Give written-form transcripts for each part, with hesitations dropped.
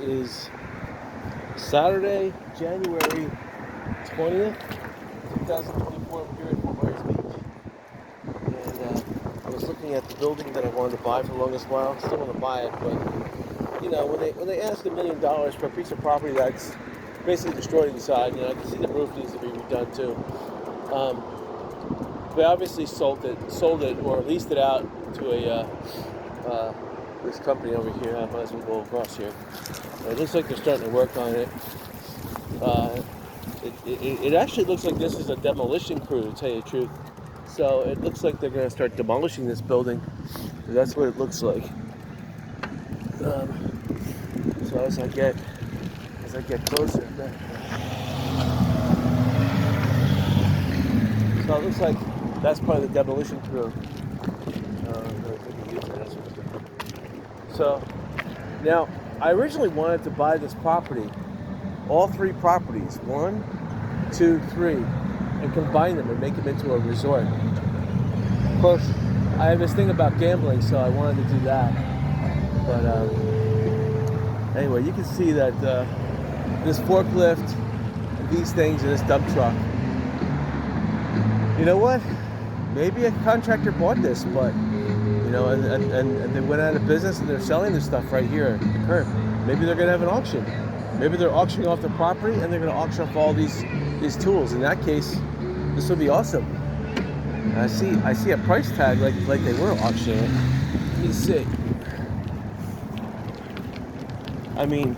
is Saturday, January 20th, 2024. I'm here at Fort Myers Beach. And I was looking at the building that I wanted to buy for the longest while. Still want to buy it, but you know, when they ask $1 million for a piece of property that's basically destroyed inside, you know, I can see the roof needs to be redone too. We obviously sold it or leased it out to this company over here. I might as well go across here. It looks like they're starting to work on it. It actually looks like this is a demolition crew, to tell you the truth. So it looks like they're going to start demolishing this building. That's what it looks like. So as I get closer, so it looks like that's part of the demolition crew. So now I originally wanted to buy this property, all three properties, 1, 2, 3, and combine them and make them into a resort. Of course, I have this thing about gambling, so I wanted to do that. But anyway, you can see that this forklift, these things, and this dump truck. You know what? Maybe a contractor bought this, but you know, and they went out of business and they're selling this stuff right here at the curb. Maybe they're going to have an auction. Maybe they're auctioning off the property and they're going to auction off all these tools. In that case, this would be awesome. I see a price tag like they were auctioning it. Let me see. I mean,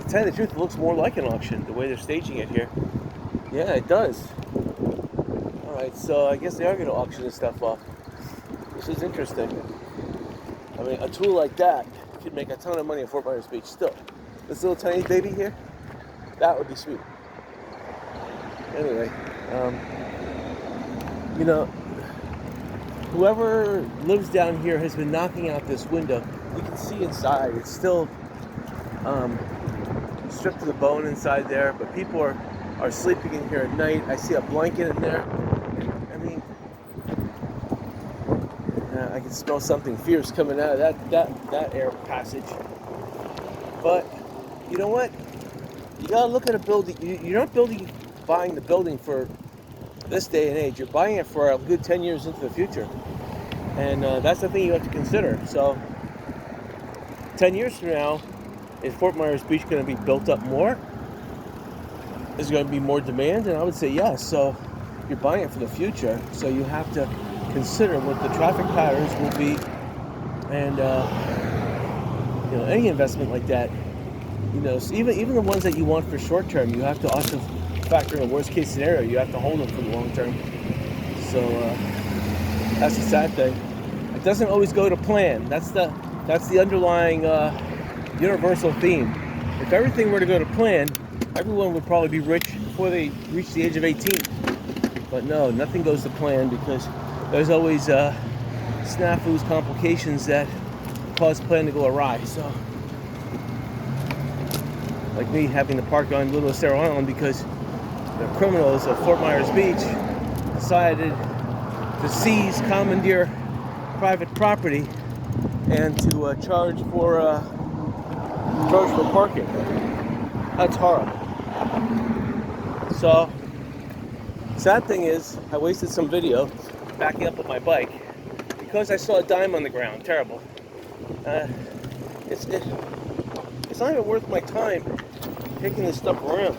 to tell you the truth, it looks more like an auction the way they're staging it here. Yeah, it does. All right, so I guess they are going to auction this stuff off. This is interesting. I mean, a tool like that could make a ton of money at Fort Myers Beach still. This little tiny baby here, that would be sweet. Anyway, you know, whoever lives down here has been knocking out this window. You can see inside. It's still stripped to the bone inside there, but people are sleeping in here at night. I see a blanket in there. I mean, I can smell something fierce coming out of that air passage. But you know what? You gotta look at a building. You're not buying the building for this day and age. You're buying it for a good 10 years into the future, and that's the thing you have to consider. So 10 years from now, is Fort Myers Beach going to be built up more? Is there going to be more demand? And I would say yes. So you're buying it for the future, so you have to consider what the traffic patterns will be, and you know, any investment like that, you know, so even the ones that you want for short term, you have to also factor in a worst case scenario. You have to hold them for the long term. So that's the sad thing. It doesn't always go to plan. That's the underlying universal theme. If everything were to go to plan, everyone would probably be rich before they reach the age of 18. But no, nothing goes to plan, because there's always snafus, complications that cause plan to go awry. So, like me having to park on Little Estero Island because the criminals of Fort Myers Beach decided to seize, commandeer private property and to charge for parking. That's horrible. So, sad thing is, I wasted some video backing up with my bike because I saw a dime on the ground. Terrible. It's not even worth my time taking this stuff around.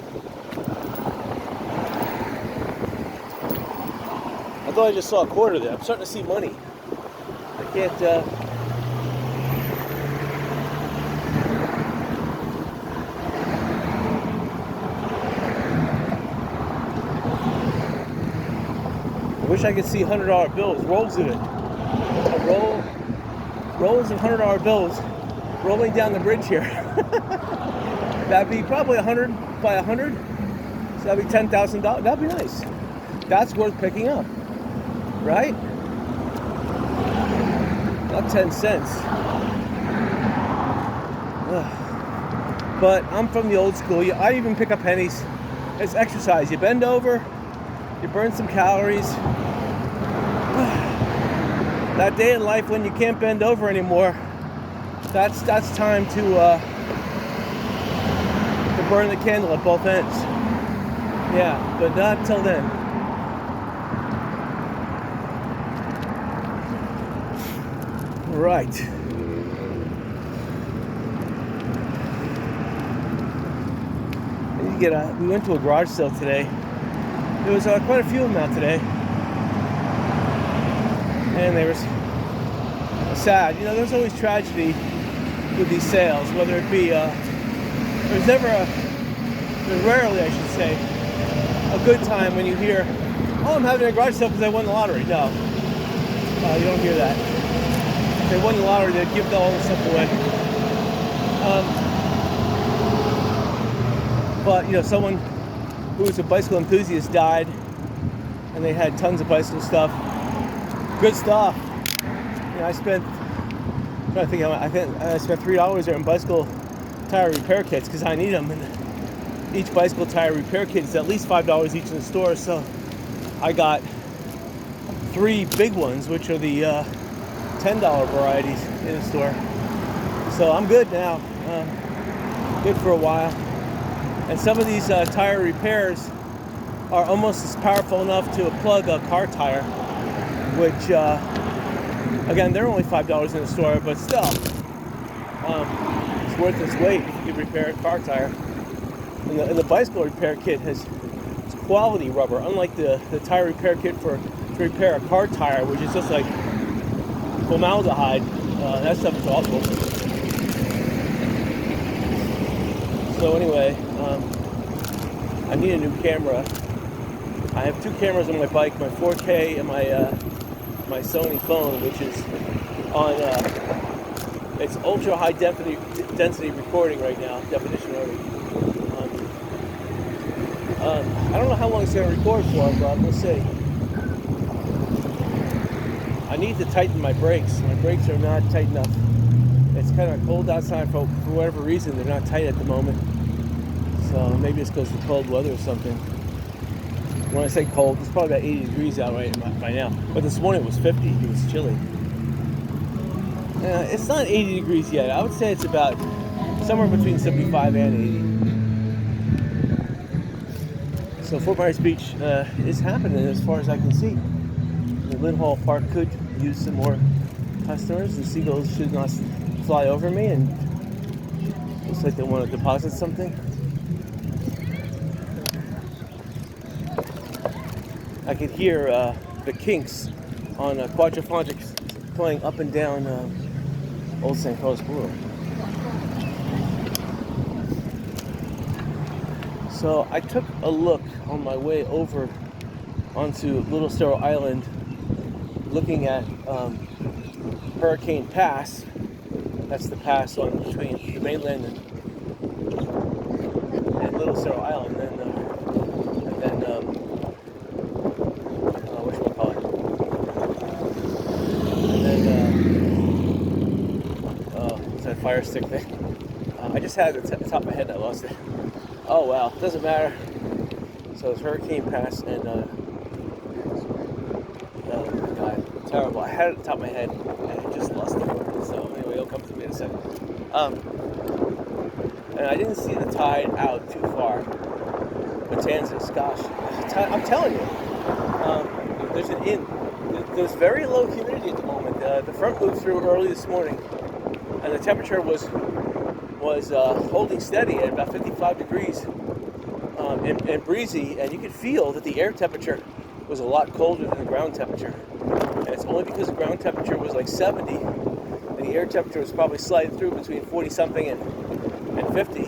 I thought I just saw a quarter there. I'm starting to see money. I can't. I wish I could see $100 bills, rolls of it. Rolls of $100 bills rolling down the bridge here. That'd be probably 100 by 100. So that'd be $10,000. That'd be nice. That's worth picking up, right? Not 10 cents. But I'm from the old school. I even pick up pennies. It's exercise. You bend over, you burn some calories. That day in life when you can't bend over anymore, that's time to burn the candle at both ends. Yeah, but not till then. Right. We went to a garage sale today. There was quite a few of them out today, and they were sad. You know, there's always tragedy with these sales, whether it be there's rarely, I should say, a good time when you hear, "Oh, I'm having a garage sale because I won the lottery." No, you don't hear that. If they won the lottery, they'd give all the stuff away. But you know, someone who was a bicycle enthusiast died, and they had tons of bicycle stuff, good stuff. You know, I spent $3 there on bicycle tire repair kits because I need them, and each bicycle tire repair kit is at least $5 each in the store. So I got 3 big ones, which are the $10 varieties in the store. So I'm good now, good for a while. And some of these tire repairs are almost as powerful enough to plug a car tire, which, again, they're only $5 in the store, but still, it's worth its weight if you can repair a car tire. And the bicycle repair kit has quality rubber, unlike the tire repair kit to repair a car tire, which is just like formaldehyde. That stuff is awful. So anyway, I need a new camera. I have 2 cameras on my bike, my 4K and my Sony phone, which is on it's ultra high density recording right now, definition already. I don't know how long it's going to record for, but we'll see. I need to tighten my brakes. My brakes are not tight enough. It's kind of cold outside for whatever reason. They're not tight at the moment. So maybe it's because of the cold weather or something. When I say cold, it's probably about 80 degrees out by now. But this morning it was 50. It was chilly. It's not 80 degrees yet. I would say it's about somewhere between 75 and 80. So Fort Myers Beach is happening as far as I can see. The Lynn Hall Park could use some more customers. The seagulls should not fly over me, and looks like they want to deposit something. I could hear the Kinks on Quadraphonics playing up and down Old St. Carlos Boulevard. So I took a look on my way over onto Little Cerro Island, looking at Hurricane Pass. That's the pass on between the mainland and Little Cerro Island, and then whatchamacallit? And then what's that fire stick thing? I just had it at the top of my head and I lost it. Oh well, doesn't matter. So it's Hurricane Pass, and oh my God, terrible. I had it at the top of my head and I just lost it. So anyway, it'll come to me in a second. And I didn't see the tide out too far. Matanzas, gosh, I'm telling you, there's very low humidity at the moment. The front moved through early this morning, and the temperature was holding steady at about 55 degrees and breezy, and you could feel that the air temperature was a lot colder than the ground temperature. And it's only because the ground temperature was like 70, and the air temperature was probably sliding through between 40 something and 50.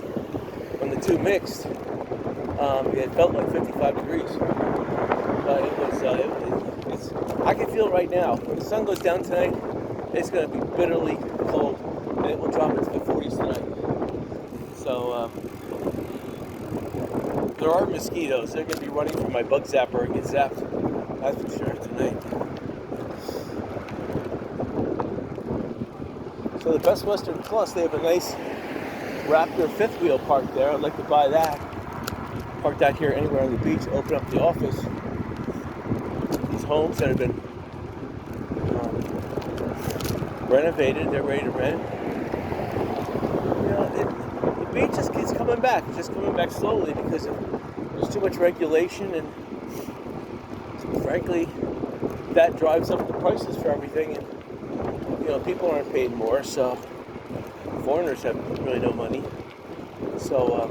When the two mixed, it felt like 55 degrees. But I can feel it right now. When the sun goes down tonight, it's going to be bitterly cold, and it will drop into the 40s tonight. So there are mosquitoes. They're going to be running from my bug zapper and get zapped. That's for sure tonight. So the Best Western Plus, they have a nice Raptor fifth wheel parked there. I'd like to buy that. Parked out here anywhere on the beach. Open up the office. These homes that have been renovated, they're ready to rent. back. It's just coming back slowly because there's too much regulation, and frankly, that drives up the prices for everything. And people aren't paid more, so foreigners have really no money. So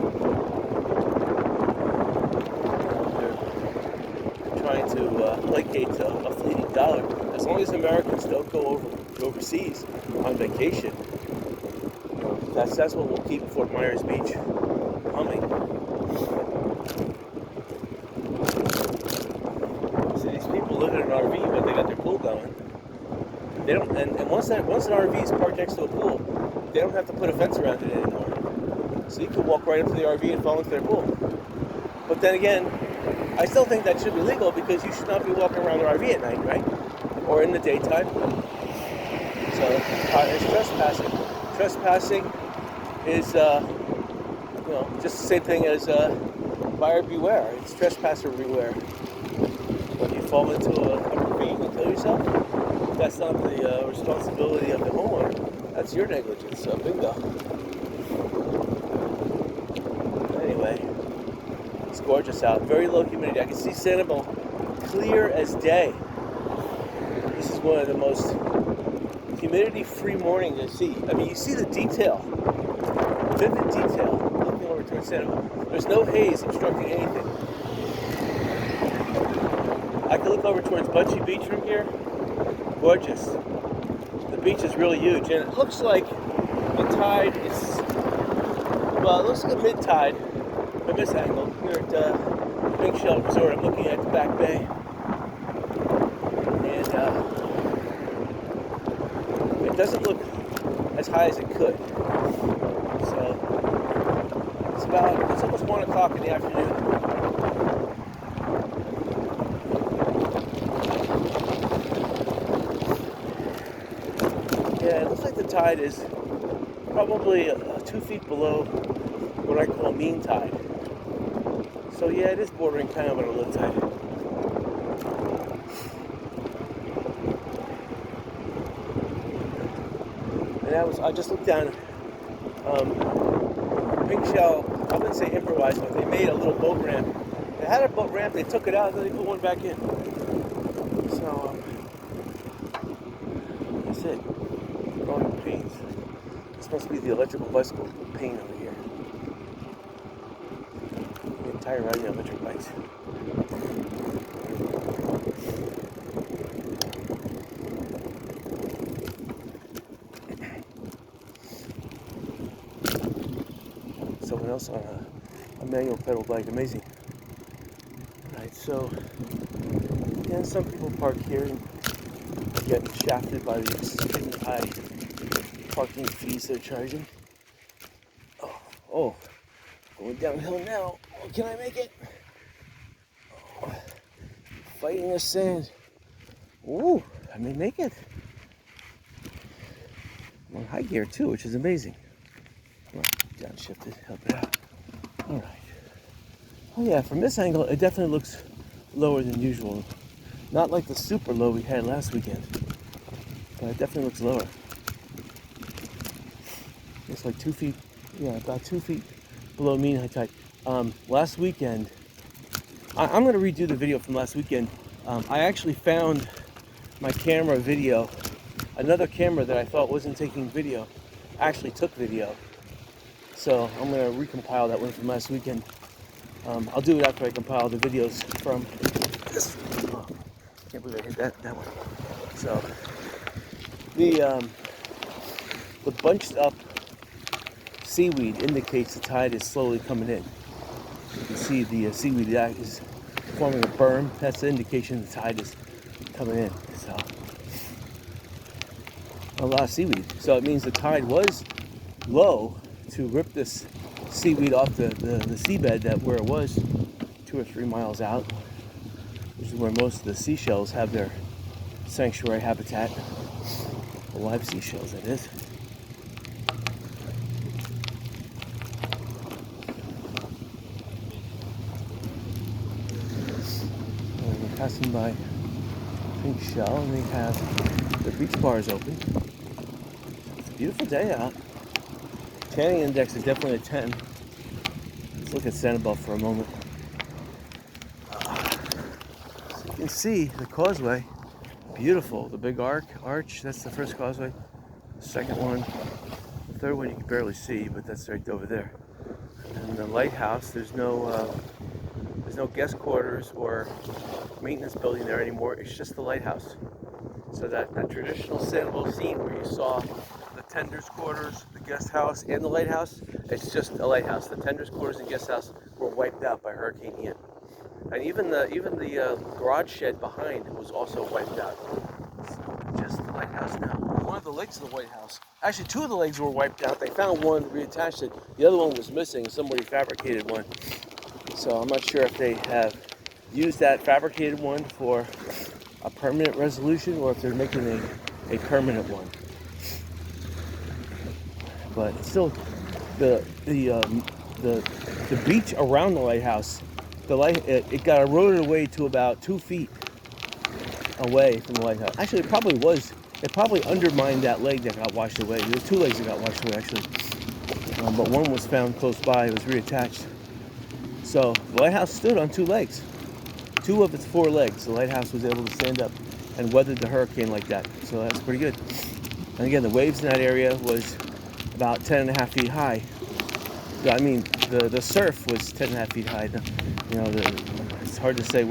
they're trying to placate a fleeting dollar. As long as Americans don't go overseas on vacation, that's what will keep Fort Myers Beach humming. So these people live in an RV, but they got their pool going. They don't, and once an RV is parked next to a pool, they don't have to put a fence around it anymore. So you can walk right up to the RV and fall into their pool. But then again, I still think that should be legal because you should not be walking around the RV at night, right? Or in the daytime. So it's trespassing. Trespassing is just the same thing as buyer beware. It's trespasser beware. When you fall into a ravine and kill yourself, that's not the responsibility of the homeowner. That's your negligence. So bingo. Anyway, it's gorgeous out. Very low humidity. I can see Sanibel clear as day. This is one of the most humidity-free mornings I see. I mean, you see the detail, vivid detail, looking over towards Sanibel. There's no haze obstructing anything. I can look over towards Bunchy Beach from here. Gorgeous. The beach is really huge, and it looks like the tide is, well, it looks like a mid-tide from this angle. Here at Big Shell Resort, I'm looking at the back bay. And it doesn't look as high as it could. So it's almost 1 o'clock in the afternoon. Yeah, it looks like the tide is probably 2 feet below what I call mean tide. So yeah, it is bordering kind of on a low tide. And I just looked down Pink Shell, I wouldn't say improvised, but they made a little boat ramp. They had a boat ramp, they took it out, and then they put one back in. So, that's it. Growing pains. This must be the electrical bicycle pain over here. I'm getting tired riding electric bikes. Someone else on a manual pedal bike, amazing. Alright, so yeah, some people park here and get shafted by the extremely high parking fees they're charging. Oh, going downhill now. Oh, can I make it? Oh, fighting the sand. Ooh, I may make it. I'm on high gear too, which is amazing. Downshifted, help it out. Alright. Oh yeah, from this angle, it definitely looks lower than usual. Not like the super low we had last weekend, but it definitely looks lower. It's like 2 feet, yeah, about 2 feet below mean high tide. Last weekend, I'm going to redo the video from last weekend. I actually found my camera video, another camera that I thought wasn't taking video, actually took video. So I'm going to recompile that one from last weekend. I'll do it after I compile the videos from this. Oh, can't believe I hit that one. So the bunched up seaweed indicates the tide is slowly coming in. You can see the seaweed that is forming a berm. That's the indication the tide is coming in. So a lot of seaweed. So it means the tide was low to rip this seaweed off the seabed that where it was 2 or 3 miles out, which is where most of the seashells have their sanctuary habitat. The live seashells, that is. And we're passing by Pink Shell, and they have their beach bars open. It's a beautiful day out. Tanning index is definitely a 10. Let's look at Sanibel for a moment. So you can see the causeway. Beautiful. The big arch, that's the first causeway. The second one. The third one you can barely see, but that's right over there. And the lighthouse, there's no guest quarters or maintenance building there anymore. It's just the lighthouse. So that traditional Sanibel scene where you saw the tender's quarters, the guest house, and the lighthouse, it's just a lighthouse. The tender's quarters and guest house were wiped out by Hurricane Ian. And even the garage shed behind was also wiped out. So just the lighthouse now. One of the legs of the White House, actually two of the legs were wiped out. They found one, reattached it. The other one was missing. Somebody fabricated one. So I'm not sure if they have used that fabricated one for a permanent resolution or if they're making a permanent one. But still, the beach around the lighthouse, it got eroded away to about 2 feet away from the lighthouse. Actually, it probably undermined that leg that got washed away. There were 2 legs that got washed away actually, but one was found close by. It was reattached. So the lighthouse stood on 2 legs. 2 of its 4 legs. The lighthouse was able to stand up and weathered the hurricane like that. So that's pretty good. And again, the waves in that area was about 10.5 feet high. I mean, the surf was 10.5 feet high. You know, it's hard to say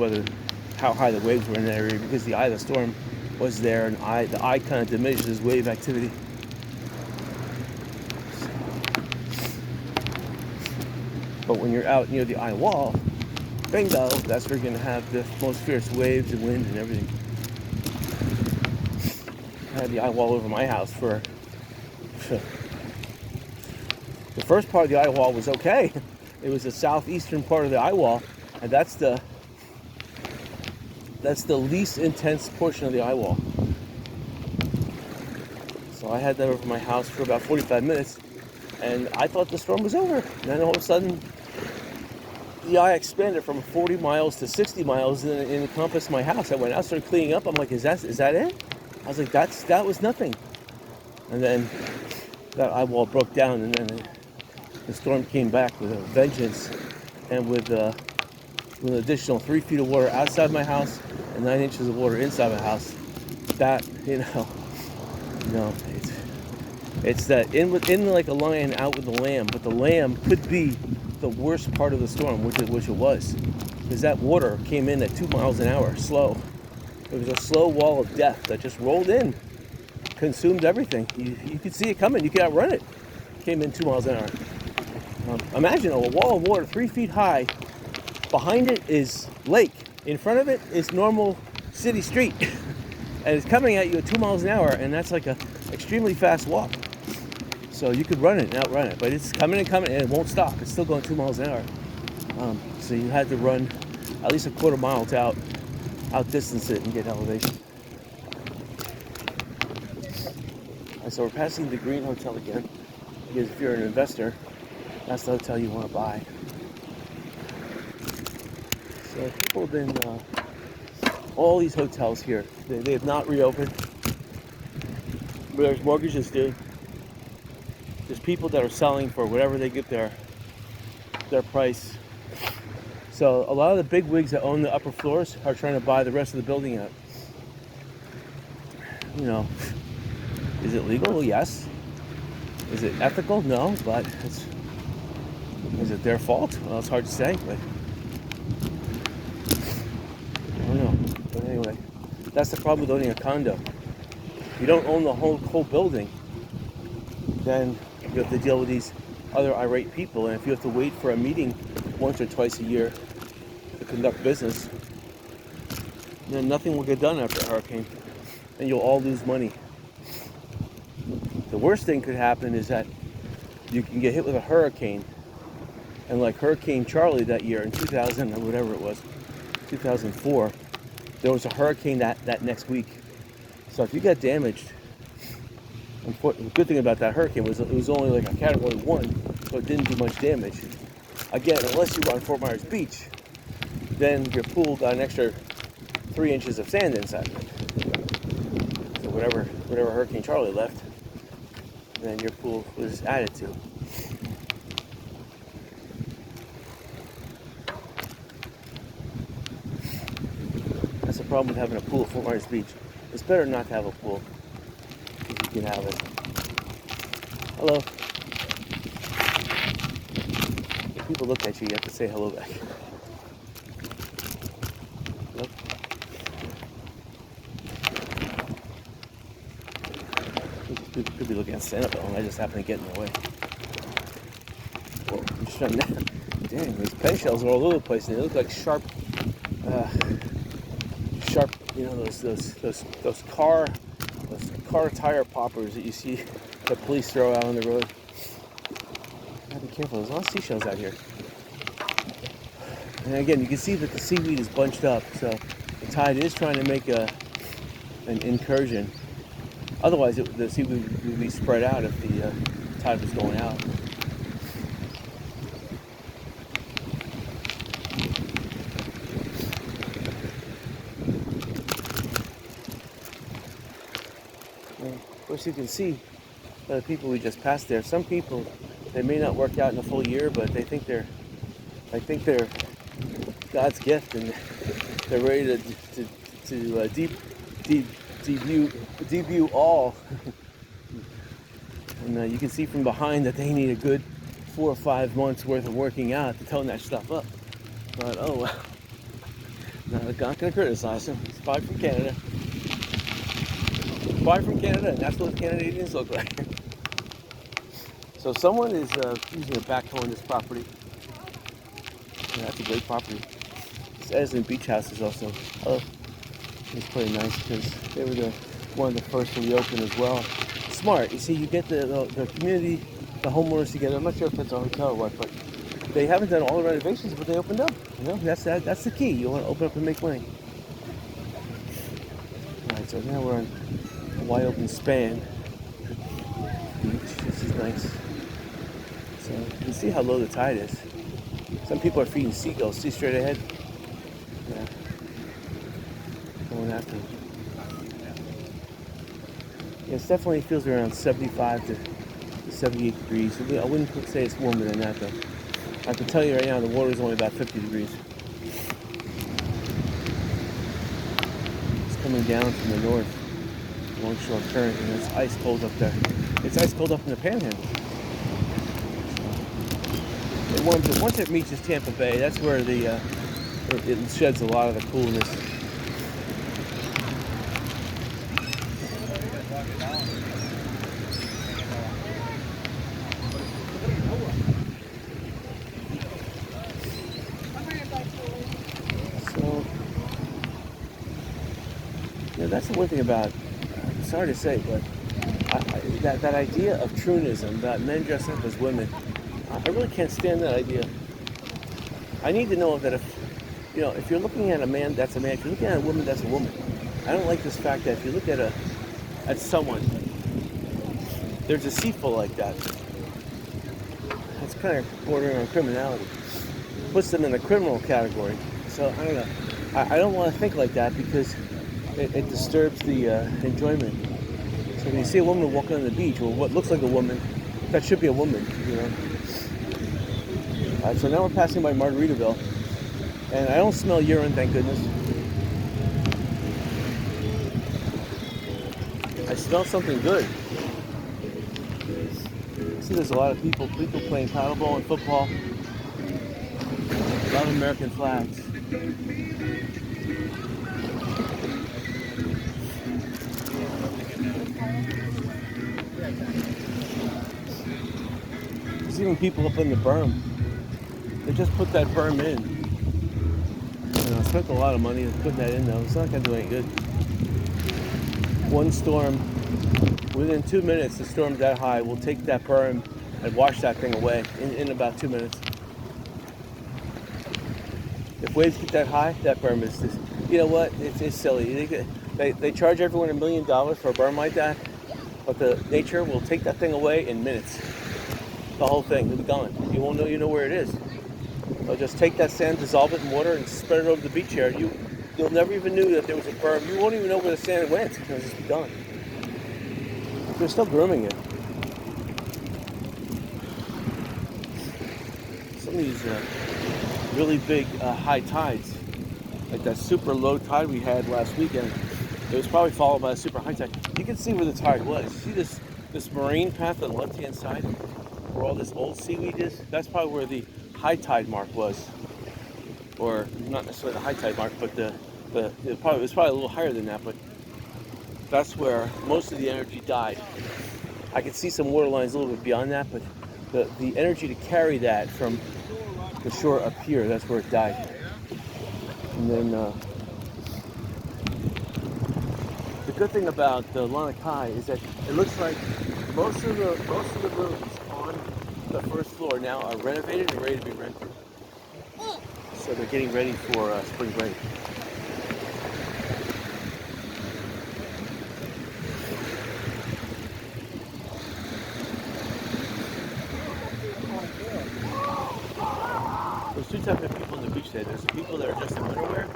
how high the waves were in that area because the eye of the storm was there, and the eye kind of diminishes wave activity. But when you're out near the eye wall, bingo, that's where you're going to have the most fierce waves and wind and everything. I had the eye wall over my house for the first part of the eye wall was okay. It was the southeastern part of the eye wall, and that's the least intense portion of the eye wall. So I had that over my house for about 45 minutes, and I thought the storm was over. And then all of a sudden, the eye expanded from 40 miles to 60 miles and it encompassed my house. I went out, started cleaning up. I'm like, is that it? I was like, that was nothing. And then that eye wall broke down, and then the storm came back with a vengeance, and with an additional 3 feet of water outside my house and 9 inches of water inside my house. That, it's that in like a lion, out with the lamb. But the lamb could be the worst part of the storm, which it was, because that water came in at 2 miles an hour, slow. It was a slow wall of death that just rolled in, consumed everything. You could see it coming. You could outrun it. Came in 2 miles an hour. Imagine a wall of water 3 feet high. Behind it is lake. In front of it is normal city street. And it's coming at you at 2 miles an hour, and that's like an extremely fast walk. So you could run it and outrun it, but it's coming and it won't stop. It's still going 2 miles an hour. So you had to run at least a quarter mile to outdistance it and get elevation. And so we're passing the Green Hotel again, because if you're an investor, that's the hotel you want to buy. So people have been, all these hotels here, they have not reopened. There's mortgages due. There's people that are selling for whatever they get their price. So a lot of the big wigs that own the upper floors are trying to buy the rest of the building out. Is it legal? Yes. Is it ethical? No, but is it their fault? Well, it's hard to say, but I don't know. But anyway, that's the problem with owning a condo. If you don't own the whole building, then you have to deal with these other irate people, and if you have to wait for a meeting once or twice a year to conduct business, then nothing will get done after a hurricane, and you'll all lose money. The worst thing could happen is that you can get hit with a hurricane, and like Hurricane Charlie that year in 2000 or whatever it was, 2004, there was a hurricane that next week. So if you got damaged, the good thing about that hurricane was it was only like a category 1, so it didn't do much damage. Again, unless you were on Fort Myers Beach, then your pool got an extra 3 inches of sand inside of it. So whatever Hurricane Charlie left, then your pool was added to. problem with having a pool at Fort Myers Beach. It's better not to have a pool if you can have it. Hello. If people look at you, you have to say hello back. Hello? People could be looking at Santa though, and I just happen to get in the way. Whoa, I'm just trying to... Dang, these pen shells are all over the place, and they look like sharp, you know, those car tire poppers that you see the police throw out on the road. Gotta be careful. There's a lot of seashells out here. And again, you can see that the seaweed is bunched up, so the tide is trying to make an incursion. Otherwise, the seaweed would be spread out if the tide was going out. Of course, you can see by the people we just passed there. Some people, they may not work out in a full year, but they think they're God's gift, and they're ready to debut all. And you can see from behind that they need a good 4 or 5 months worth of working out to tone that stuff up. But oh well, no, I'm not gonna criticize them. It's probably from Canada. Fly from Canada, and that's what Canadians look like. So someone is using a backhoe on this property. Yeah, that's a great property. This Edison Beach House is also, it's pretty nice because they were one of the first to reopen as well. Smart. You see, you get the community, the homeowners together. I'm not sure if that's a hotel or what, but they haven't done all the renovations, but they opened up. You know, that's the key. You want to open up and make money. All right, so now we're on a wide open span beach. This is nice. So you can see how low the tide is. Some people are feeding seagulls. See straight ahead? Yeah. Going after them. Yeah, it definitely feels around 75 to 78 degrees. I wouldn't say it's warmer than that though. I can tell you right now the water is only about 50 degrees. It's coming down from the north. Longshore current, and it's ice cold up there. It's ice cold up in the Panhandle. So it warms it. Once it reaches Tampa Bay, that's where it sheds a lot of the coolness. So, yeah, that's the one thing about. Sorry to say, but that idea of truism about men dressing up as women, I really can't stand that idea. I need to know that if you're looking at a man, that's a man. If you're looking at a woman, that's a woman. I don't like this fact that if you look at someone, they're deceitful like that. It's kind of bordering on criminality. Puts them in the criminal category. So I don't know. I don't want to think like that because it disturbs the enjoyment. So when you see a woman walking on the beach, or what looks like a woman, that should be a woman, you know. Alright, so now we're passing by Margaritaville, and I don't smell urine, thank goodness. I smell something good. See, there's a lot of people playing paddleball and football. A lot of American flags. There's even people up in the berm. They just put that berm in. You know, I spent a lot of money putting that in though. It's not going to do any good. One storm, within 2 minutes, the storm that high will take that berm and wash that thing away in about 2 minutes. If waves get that high, that berm is just, you know what? It's silly. They charge everyone $1 million for a berm like that, but the nature will take that thing away in minutes. The whole thing will be gone. You won't know where it is. They'll just take that sand, dissolve it in water, and spread it over the beach here. You'll never even knew that there was a berm. You won't even know where the sand went. It'll just be gone. They're still grooming it. Some of these really big high tides, like that super low tide we had last weekend. It was probably followed by a super high tide. You can see where the tide was. See this marine path on the left-hand side, where all this old seaweed is? That's probably where the high tide mark was, or not necessarily the high tide mark, but it was probably a little higher than that. But that's where most of the energy died. I could see some water lines a little bit beyond that, but the energy to carry that from the shore up here, that's where it died. And then the good thing about the Lanakai is that it looks like most of the rooms on the first floor now are renovated and ready to be rented. So they're getting ready for spring break. There's two types of people on the beach today. There's the people that are just in winter wear,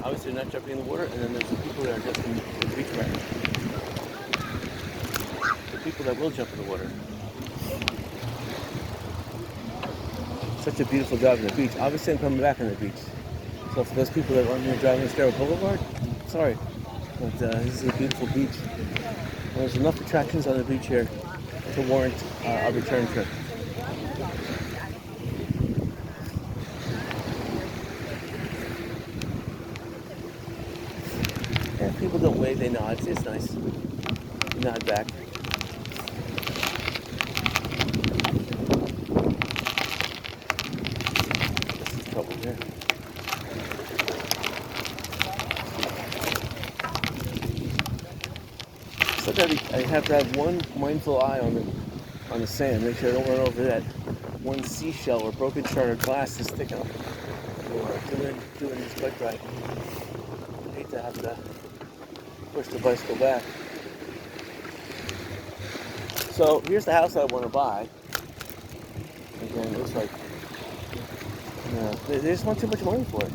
obviously they're not jumping in the water, and then there's the people that are just in beach wear. The people that will jump in the water. Such a beautiful drive on the beach. Obviously I'm coming back on the beach. So for those people that aren't going to drive on Estero Boulevard, sorry. But this is a beautiful beach. And there's enough attractions on the beach here to warrant a return trip. And people don't wave, they nod. It's nice. You nod back. This is trouble here. So I have to have one mindful eye on the sand. Make sure I don't run over that one seashell or broken shard of glass that's sticking up. Or doing this bike ride. I hate to have to push the bicycle back. So here's the house that I want to buy. Again, it looks like they just want too much money for it.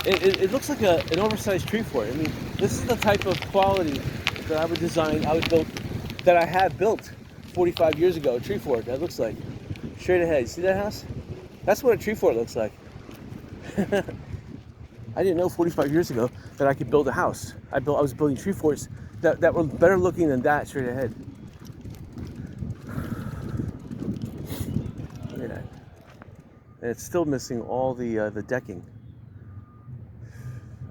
It looks like an oversized tree fort. I mean, this is the type of quality that I would design, that I have built 45 years ago, a tree fort. That looks like straight ahead. See that house? That's what a tree fort looks like. I didn't know 45 years ago that I could build a house. I was building tree forts that were better looking than that straight ahead. Look at that. And it's still missing all the decking.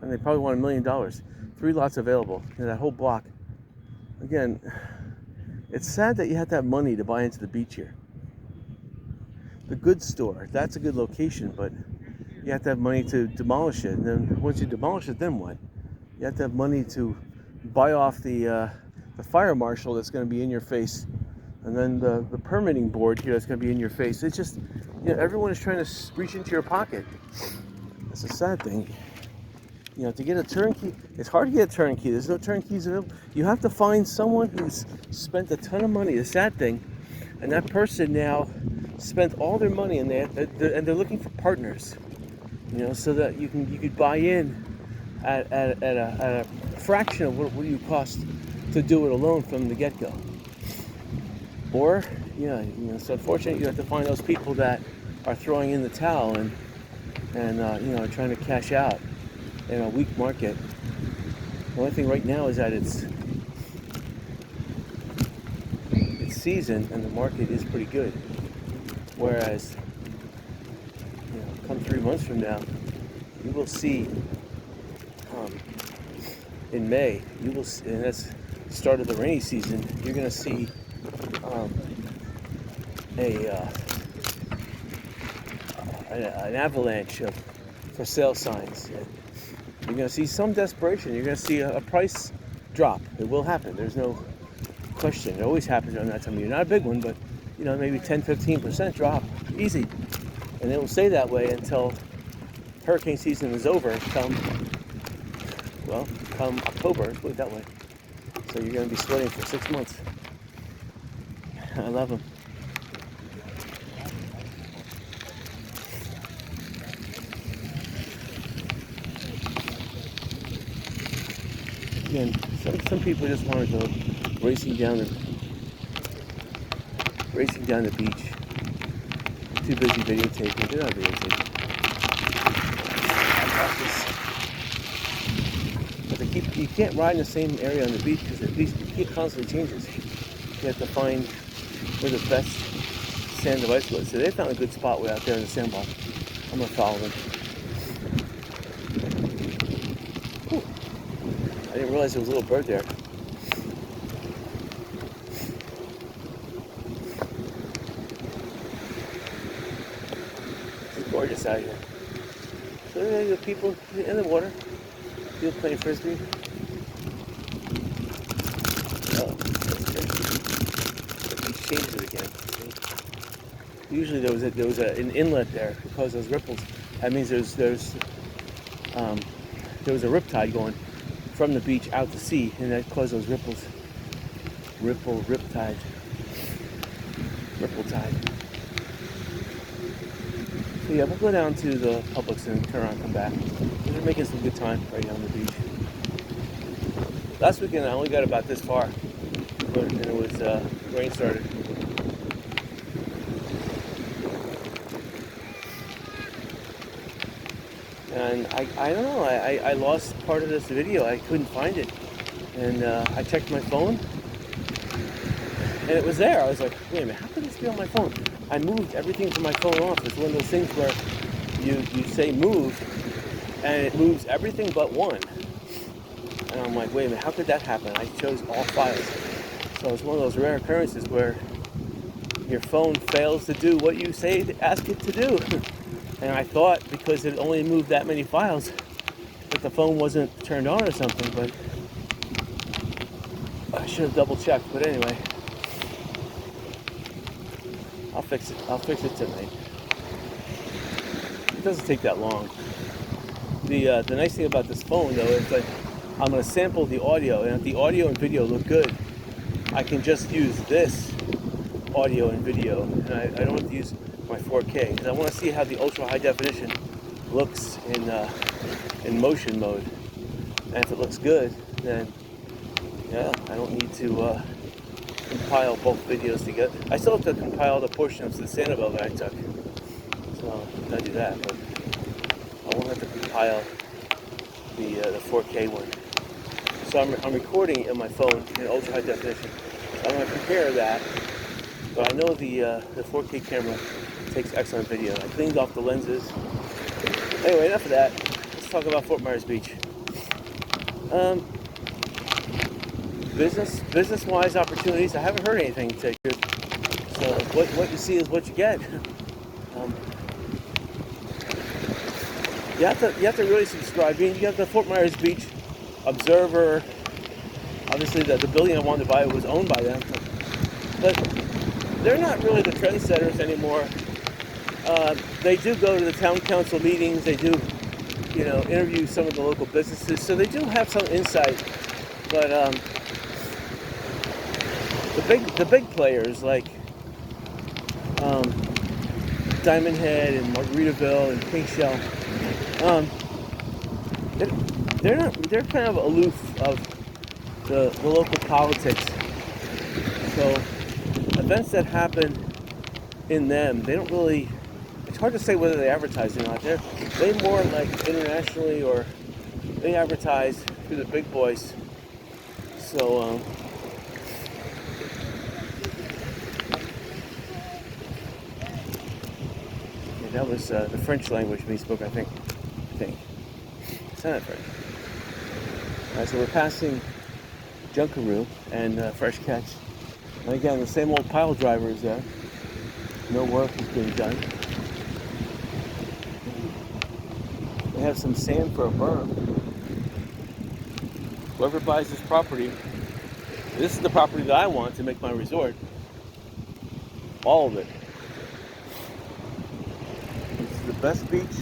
And they probably want $1 million. 3 lots available in that whole block. Again, it's sad that you have to have money to buy into the beach here. The goods store, that's a good location, but you have to have money to demolish it. And then once you demolish it, then what? You have to have money to buy off the fire marshal that's going to be in your face, and then the permitting board here that's going to be in your face. It's just, everyone is trying to reach into your pocket. That's a sad thing. To get a turnkey, it's hard to get a turnkey. There's no turnkeys available. You have to find someone who's spent a ton of money. The sad thing, and that person now spent all their money, and they're looking for partners. So that you could buy in at a fraction of what you cost to do it alone from the get-go. Or, it's unfortunate you have to find those people that are throwing in the towel and trying to cash out in a weak market. The only thing right now is that it's season and the market is pretty good. Whereas, come 3 months from now, you will see in May, and that's the start of the rainy season, you're going to see an avalanche of for sale signs. You're going to see some desperation. You're going to see a price drop. It will happen. There's no question. It always happens around that time of year. Not a big one, but maybe 10-15% drop. Easy. And it will stay that way until hurricane season is over come October, let's put it that way. So you're going to be sweating for 6 months. I love them. Again, some people just want to go racing down the beach. Too busy videotaping. They're not videotaping. practice. But you can't ride in the same area on the beach because the beach constantly changes. You have to find where the best sand of ice was. So they found a good spot way out there in the sandbar. I'm gonna follow them. Ooh. I didn't realize there was a little bird there. It's gorgeous out here. So there you go, people in the water. People playing frisbee. Oh, that's crazy. The beach changes it again. Usually there was an inlet there because those ripples. That means there was a rip tide going from the beach out to sea, and that caused those ripples. Rip tide. So yeah, we'll go down to the Publix and turn around and come back. We're making some good time right now on the beach. Last weekend I only got about this far, and it was rain started. And I don't know, I lost part of this video. I couldn't find it. And I checked my phone, and it was there. I was like, wait a minute, how could this be on my phone? I moved everything from my phone off. It's one of those things where you say move, and it moves everything but one. And I'm like, wait a minute, how could that happen? I chose all files. So it's one of those rare occurrences where your phone fails to do what you say to ask it to do. And I thought because it only moved that many files that the phone wasn't turned on or something, but I should have double checked. But anyway, I'll fix it tonight. It doesn't take that long. The nice thing about this phone though is that I'm going to sample the audio, and if the audio and video look good, I can just use this audio and video, and I don't have to use my 4K, because I want to see how the ultra high definition looks in motion mode. And if it looks good, then yeah, I don't need to compile both videos together. I still have to compile the portion of the Sanibel that I took, so I'll do that, but I won't have to compile the 4K one. So I'm recording it on my phone in ultra high definition. I'm going to compare that, but I know the 4K camera takes excellent video. I cleaned off the lenses. Anyway, enough of that. Let's talk about Fort Myers Beach. Business-wise opportunities, I haven't heard anything to good. So what you see is what you get. You have to really subscribe. You have the Fort Myers Beach Observer. Obviously, the building I wanted to buy was owned by them, but they're not really the trendsetters anymore. They do go to the town council meetings. They do, interview some of the local businesses. So they do have some insight. But the big players like Diamond Head and Margaritaville and Pink Shell, they're kind of aloof of the local politics. So events that happen in them, they don't really. It's hard to say whether they advertise or not. They more like internationally, or they advertise through the big boys. So yeah, that was the French language we spoke, I think. It's not French. Alright, so we're passing Junkaroo and Fresh Catch. And again, the same old pile driver is there. No work is being done. They have some sand for a berm. Whoever buys this property, this is the property that I want to make my resort. All of it. It's the best beach.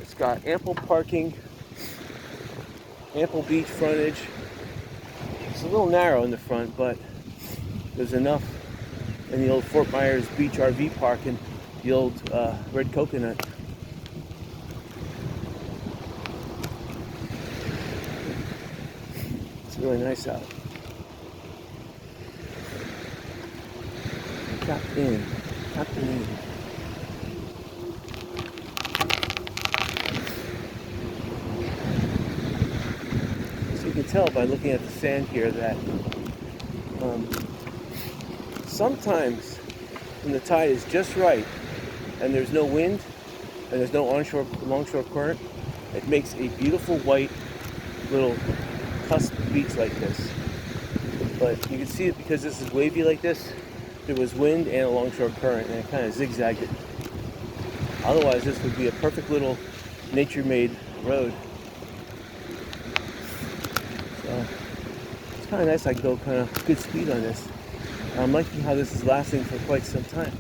It's got ample parking, ample beach frontage. It's a little narrow in the front, but there's enough in the old Fort Myers Beach RV Park and the old Red Coconut. It's really nice out. Captain In. tell by looking at the sand here that sometimes when the tide is just right and there's no wind and there's no longshore current, it makes a beautiful white little cusp beach like this. But you can see it because this is wavy like this. There was wind and a longshore current, and it kind of zigzagged it. Otherwise, this would be a perfect little nature-made road. So it's kind of nice. I can go kind of good speed on this. I'm liking how this is lasting for quite some time.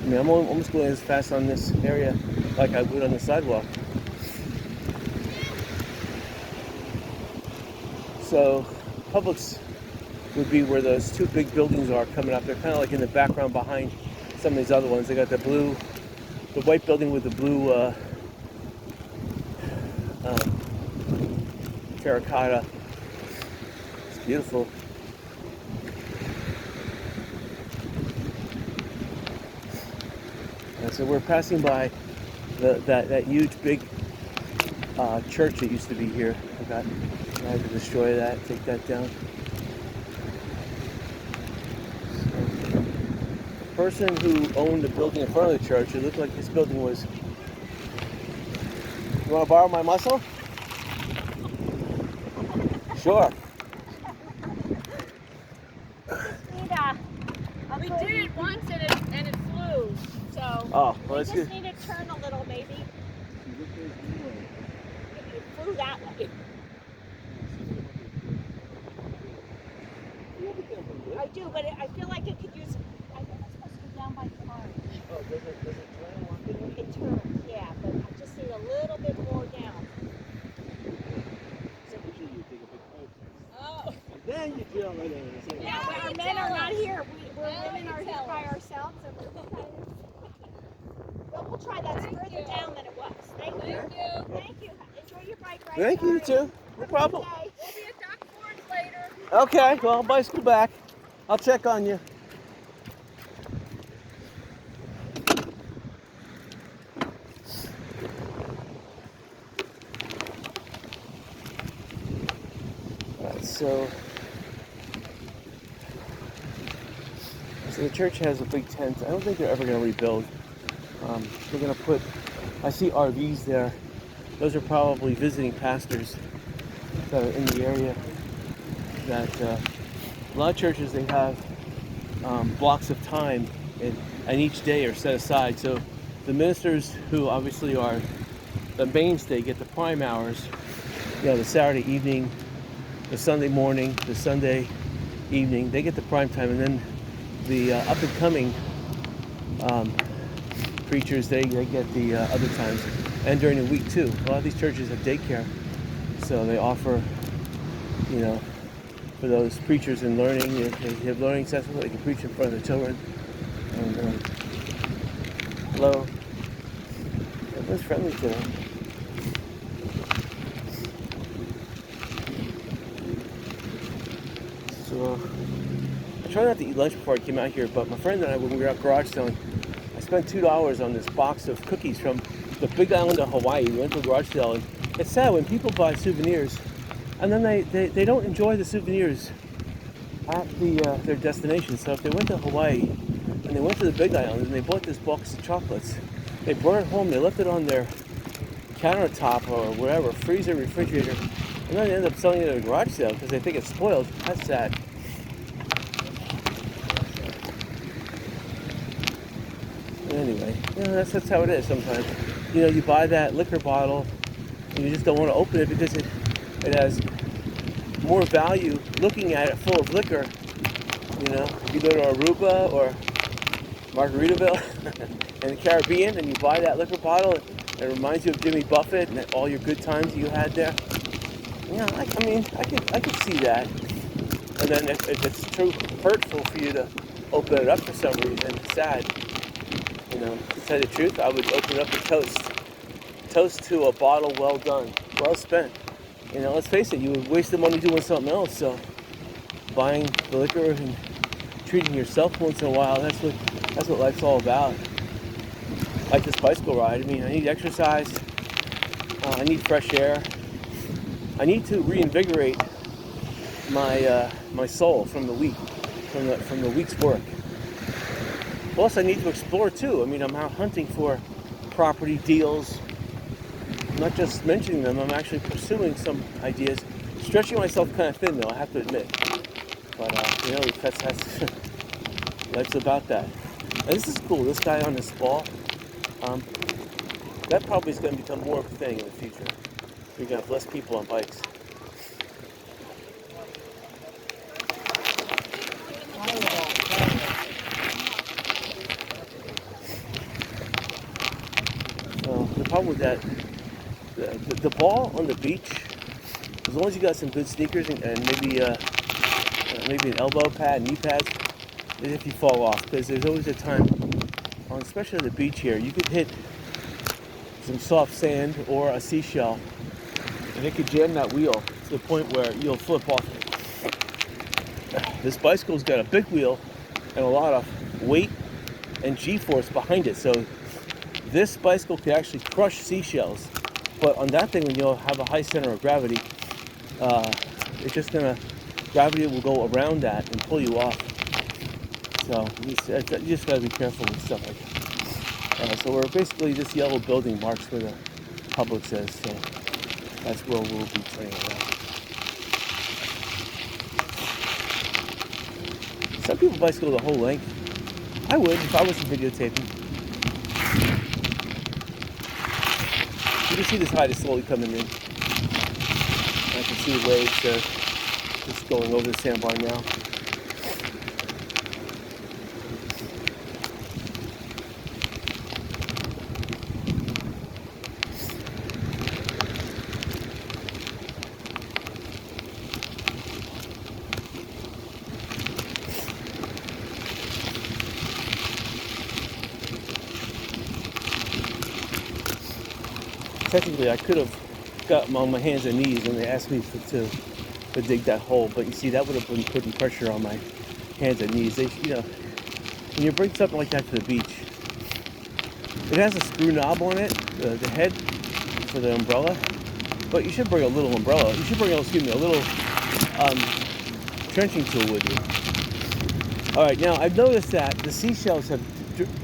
I mean, I'm almost going as fast on this area like I would on the sidewalk. So Publix would be where those two big buildings are coming up. They're kind of like in the background behind some of these other ones. They got the white building with the blue terracotta. It's beautiful. And so we're passing by that huge big church that used to be here. I had to destroy that, take that down. The person who owned the building in front of the church, it looked like his building was... You want to borrow my muscle? Sure. We did it once and it flew. So well, we just need to turn a little, maybe. It flew that way. I do, but I feel like it could use. I think it's supposed to go down by the car. Oh, does it turn? It turns, yeah, but I just need a little bit more down. Usually you take a big pipe. Oh. Then you drill right in. Yeah, but our men are not here. We're women are here by ourselves, and we'll try that further down than it was. Thank you. Thank you. Enjoy your bike ride. Thank you too. No problem. Okay. We'll be at Dock Fords later. Okay, well, bicycle back. I'll check on you. Alright, so the church has a big tent. I don't think they're ever going to rebuild. They're going to put, I see RVs there. Those are probably visiting pastors that are in the area. That a lot of churches, they have blocks of time, and each day are set aside. So the ministers, who obviously are the mainstay, get the prime hours. You know, the Saturday evening, the Sunday morning, the Sunday evening, they get the prime time, and then the up and coming preachers, they get the other times, and during the week too. A lot of these churches have daycare, so they offer, you know, for those preachers in learning, they have learning sessions where they can preach in front of the children. And hello, everyone's friendly today. So I try not to eat lunch before I came out here, but my friend and I, when we were out garage selling, I spent $2 on this box of cookies from the big island of Hawaii. We went to a garage sale, and it's sad when people buy souvenirs and then they don't enjoy the souvenirs at their destination. So if they went to Hawaii and they went to the big island and they bought this box of chocolates, they brought it home, they left it on their countertop or wherever, freezer, refrigerator, and then they end up selling it at a garage sale because they think it's spoiled. That's sad. Anyway, you know, that's how it is sometimes. You know, you buy that liquor bottle and you just don't want to open it because it has more value looking at it full of liquor. You know, if you go to Aruba or Margaritaville in the Caribbean and you buy that liquor bottle, it reminds you of Jimmy Buffett and all your good times you had there. You know, I could see that. And then if it's too hurtful for you to open it up for some reason, it's sad. You know, to tell you the truth, I would open it up to toast. Toast to a bottle well done, well spent. You know, let's face it, you would waste the money doing something else, so buying the liquor and treating yourself once in a while, that's what life's all about. Like this bicycle ride, I mean, I need exercise, I need fresh air, I need to reinvigorate my soul from the week, from the week's work. Plus, I need to explore too. I mean, I'm out hunting for property deals. I'm not just mentioning them. I'm actually pursuing some ideas. Stretching myself kind of thin, though, I have to admit. But that's life's about that. And this is cool. This guy on this ball. That probably is going to become more of a thing in the future. You're going to have less people on bikes. So the problem with that, the ball on the beach, as long as you got some good sneakers and maybe an elbow pad, knee pads, is if you fall off. Because there's always a time, especially on the beach here, you could hit some soft sand or a seashell, and it could jam that wheel to the point where you'll flip off. This bicycle's got a big wheel and a lot of weight and G-force behind it, so this bicycle could actually crush seashells. But on that thing, when you'll have a high center of gravity, gravity will go around that and pull you off. So you just gotta be careful with stuff like that. So we're basically just yellow building marks where the public says, so that's where we'll be training around. Some people bicycle the whole length. I would if I wasn't videotaping. You can see this tide is slowly coming in. I can see the waves just going over the sandbar now. Technically, I could have got on my hands and knees when they asked me to dig that hole, but you see, that would have been putting pressure on my hands and knees. When you bring something like that to the beach, it has a screw knob on it, the head for the umbrella, but you should bring a little umbrella. You should bring, a little trenching tool with you. All right, now I've noticed that the seashells have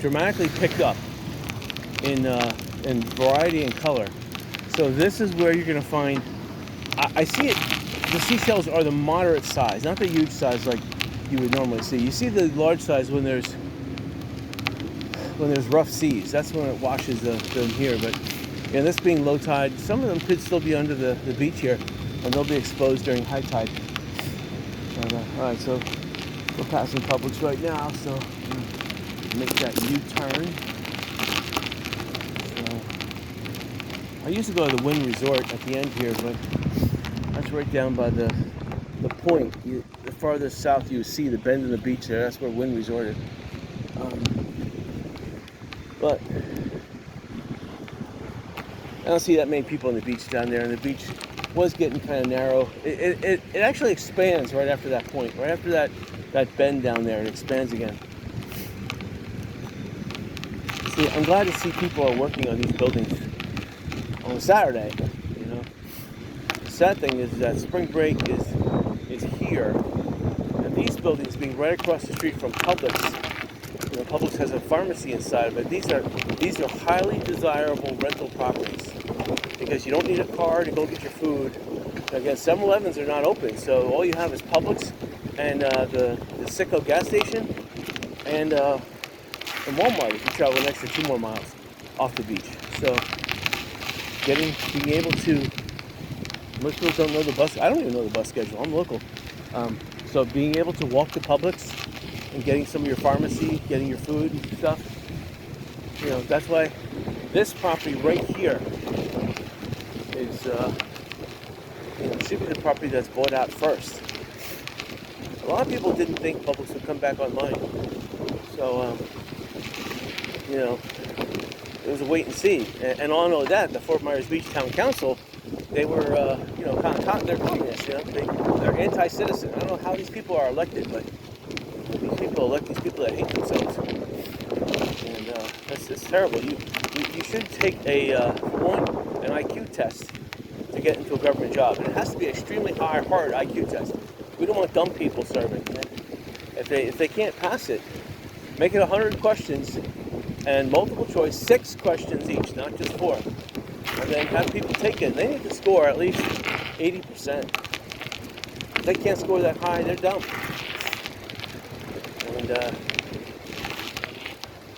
dramatically picked up in variety and color. So this is where you're going to find, I see it, the seashells are the moderate size, not the huge size like you would normally see. You see the large size when there's rough seas. That's when it washes them here. But this being low tide, some of them could still be under the beach here, and they'll be exposed during high tide. All right, so we're passing Publix right now, so make that U-turn. I used to go to the Wind Resort at the end here, but that's right down by the point. The farthest south you see the bend in the beach there. That's where Wind Resort is. But I don't see that many people on the beach down there, and the beach was getting kind of narrow. It actually expands right after that point. Right after that bend down there, it expands again. See, I'm glad to see people are working on these buildings on Saturday. The sad thing is that spring break is here, and these buildings being right across the street from Publix. Publix has a pharmacy inside of it. These are highly desirable rental properties because you don't need a car to go get your food. Again, 7-Elevens are not open, so all you have is Publix and the Sicko gas station and Walmart if you travel an extra 2 more miles off the beach. So being able to, most people don't know the bus. I don't even know the bus schedule. I'm local. So being able to walk to Publix and getting some of your pharmacy, getting your food and stuff, that's why this property right here is should be the property that's bought out first. A lot of people didn't think Publix would come back online, so it was a wait and see. And all of that, the Fort Myers Beach Town Council, they were they're communists. They're anti-citizen. I don't know how these people are elected, but these people elect these people that hate themselves, and that's terrible. You should take an IQ test to get into a government job. And it has to be extremely hard IQ test. We don't want dumb people serving. If they can't pass it, make it 100 questions and multiple choice, 6 questions each, not just 4. And then have people take it. And they need to score at least 80%. If they can't score that high, they're dumb. And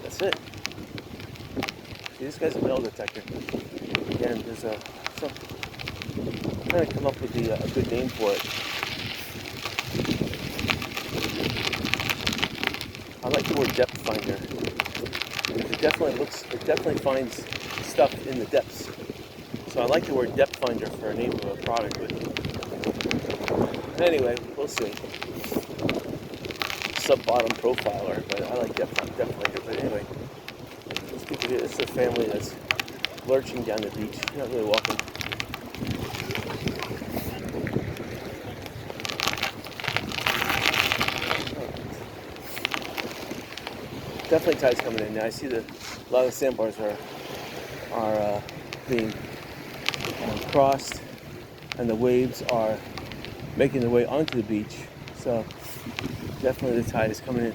that's it. See, this guy's a metal detector. Again, there's I'm trying to come up with a good name for it. I like the word depth finder. It definitely finds stuff in the depths. So I like the word depth finder for a name of a product. But anyway, we'll see. Sub-bottom profiler, but I like depth finder. But anyway, let's keep it here. This is a family that's lurching down the beach. Not really walking. Definitely tide's coming in now. I see a lot of the sandbars are being crossed, and the waves are making their way onto the beach. So definitely the tide is coming in.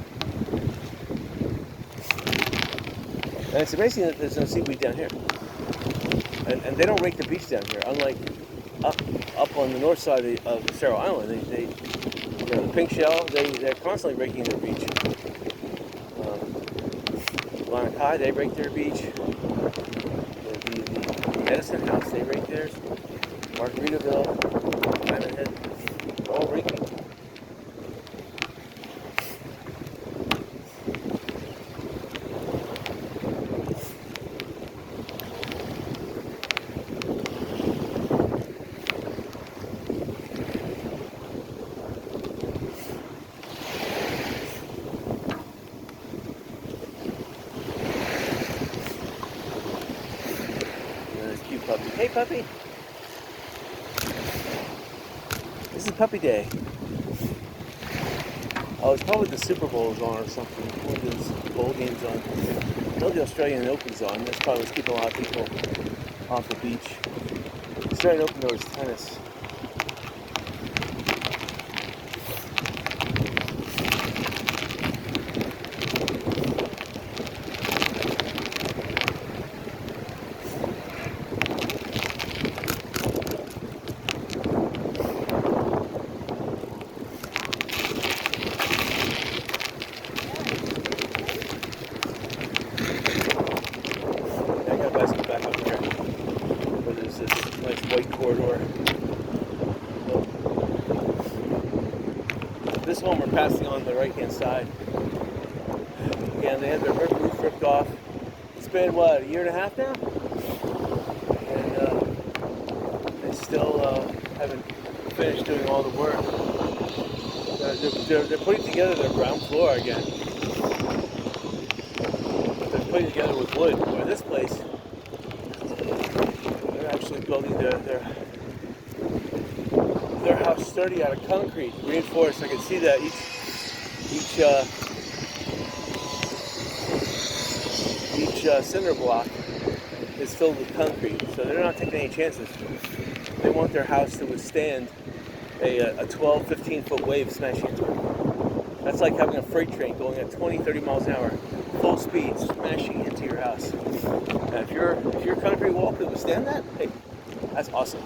And it's amazing that there's no seaweed down here. And they don't rake the beach down here, unlike up on the north side of the Cerro Island. They the pink shell, they're constantly raking their beach. Lanakai, they rake their beach. The Medicine House, they rake theirs. Margaritaville, Diamond Head, they're all raking. Puppy. Hey, puppy. This is puppy day. Oh, it's probably the Super Bowl is on or something. One of those bowl games on. I know the Australian Open's on. That's probably what's keeping a lot of people off the beach. The Australian Open, though, is tennis. Corridor. This home we're passing on the right-hand side. Again, they had their roof ripped off. It's been, what, a year and a half now? And they still haven't finished doing all the work. They're putting together their ground floor again. They're putting it together with wood. Where this place, they're actually building their house sturdy out of concrete, reinforced. I can see that each cinder block is filled with concrete, so they're not taking any chances. They want their house to withstand a 12, 15-foot wave smashing into it. That's like having a freight train going at 20, 30 miles an hour, full speed, smashing into your house. And if your concrete wall can withstand that, hey, that's awesome.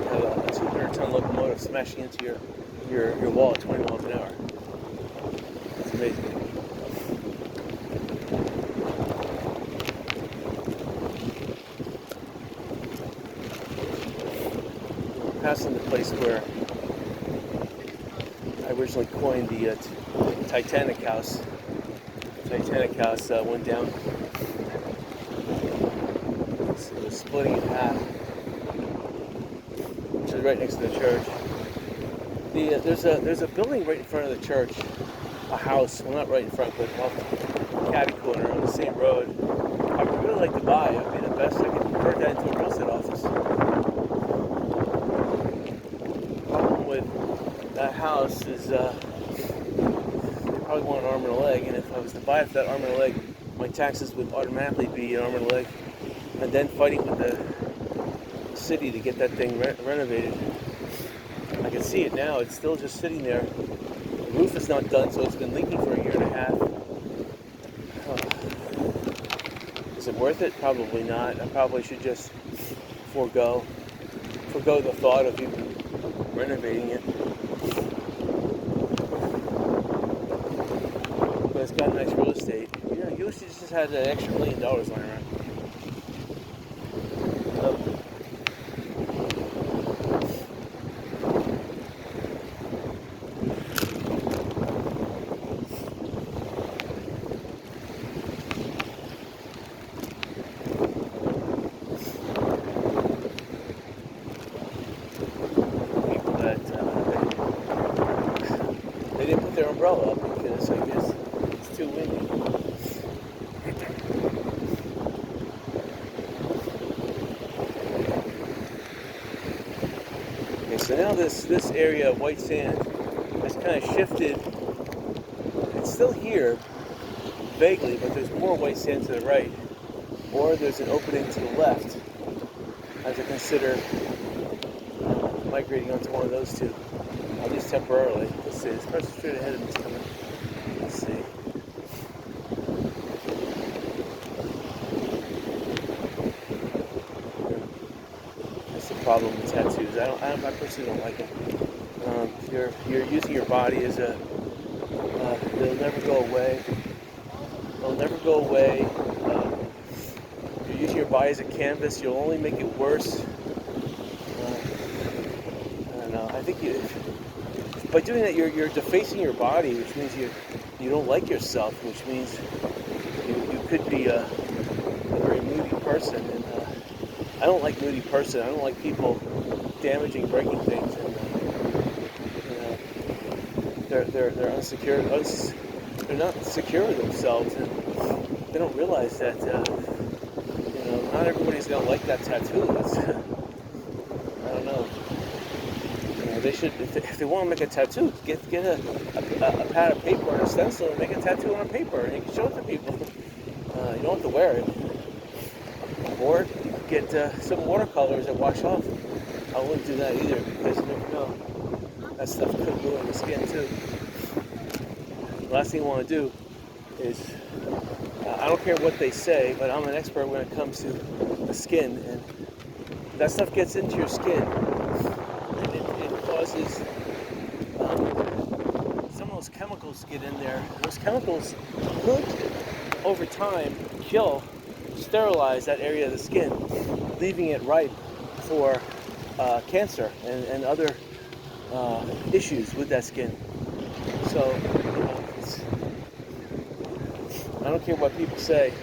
Have a 200-ton locomotive smashing into your wall at 20 miles an hour. It's amazing. Passing the place where I originally coined the Titanic house. The Titanic house went down. So it was splitting in half, which is right next to the church. There's a building right in front of the church, a house. Well, not right in front, but off the catty corner on the same road. I would really like to buy. It would be the best. I could convert that into a real estate office. With that house is they probably want an arm and a leg, and if I was to buy it for that arm and a leg, my taxes would automatically be an arm and a leg. and then fighting with the city to get that thing renovated. I can see it now. It's still just sitting there. The roof is not done, so it's been leaking for a year and a half. Is it worth it? Probably not. I probably should just forego the thought of even renovating it. But it's got nice real estate. You know, you wish you just had an extra $1 million lying around. They didn't put their umbrella up because I guess it's too windy. Okay, so now this area of white sand has kind of shifted. It's still here, vaguely, but there's more white sand to the right, or there's an opening to the left. I have to consider migrating onto one of those two. At least temporarily. Let's see, this person straight ahead of me is coming. Let's see. That's the problem with tattoos. I personally don't like them. You're using your body as a. They'll never go away. They'll never go away. You're using your body as a canvas. You'll only make it worse. I don't know. I think by doing that, you're defacing your body, which means you don't like yourself, which means you could be a very moody person. And I don't like moody person. I don't like people damaging, breaking things. And they're unsecure. They're not secure with themselves, and they don't realize that not everybody's gonna like that tattoo. I don't know. They should, if they want to make a tattoo, get a pad of paper and a stencil and make a tattoo on a paper, and you can show it to people. You don't have to wear it. Or get some watercolors that wash off. I wouldn't do that either, because you never know. That stuff could ruin the skin too. The last thing you want to do is, I don't care what they say, but I'm an expert when it comes to the skin, and that stuff gets into your skin. Causes some of those chemicals to get in there. Those chemicals could, over time, sterilize that area of the skin, leaving it ripe for cancer and other issues with that skin. So, I don't care what people say.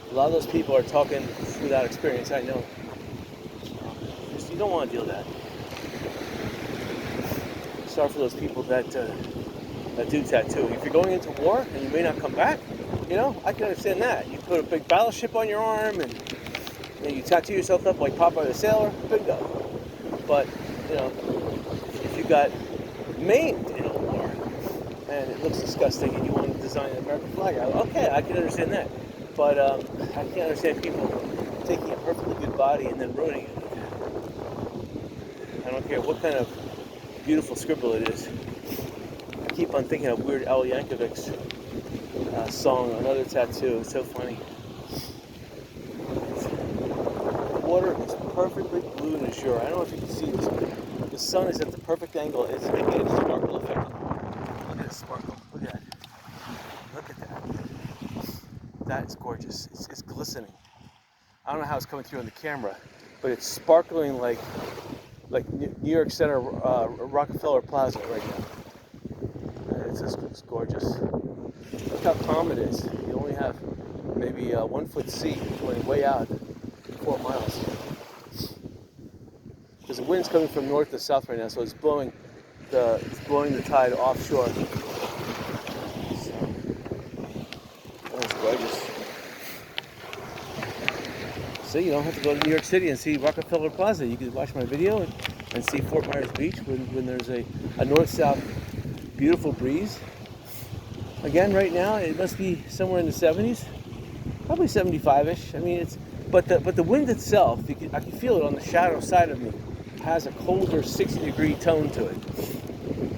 A lot of those people are talking without experience, I know. You don't want to deal with that. Sorry for those people that do tattoo. If you're going into war and you may not come back, I can understand that. You put a big battleship on your arm and you tattoo yourself up like Popeye the Sailor, bingo. But, if you got maimed in a war and it looks disgusting and you want to design an American flag, okay, I can understand that. But I can't understand people taking a perfectly good body and then ruining it. I don't care what kind of beautiful scribble it is. I keep on thinking of Weird Al Yankovic's song, Another Tattoo. It's so funny. The water is perfectly blue and azure. I don't know if you can see this, but the sun is at the perfect angle. It's making a sparkle effect. Look at this sparkle. Look at that. Look at that. That is gorgeous. It's glistening. I don't know how it's coming through on the camera, but it's sparkling like New York Center, Rockefeller Plaza right now. It's gorgeous. Look how calm it is. You only have maybe 1 foot sea going way out 4 miles. Because the wind's coming from north to south right now, so it's blowing the tide offshore. So, that's gorgeous. So you don't have to go to New York City and see Rockefeller Plaza. You can watch my video and see Fort Myers Beach when there's a north-south beautiful breeze. Again, right now it must be somewhere in the 70s, probably 75-ish. I mean, But the wind itself, I can feel it on the shadow side of me, has a colder 60-degree tone to it.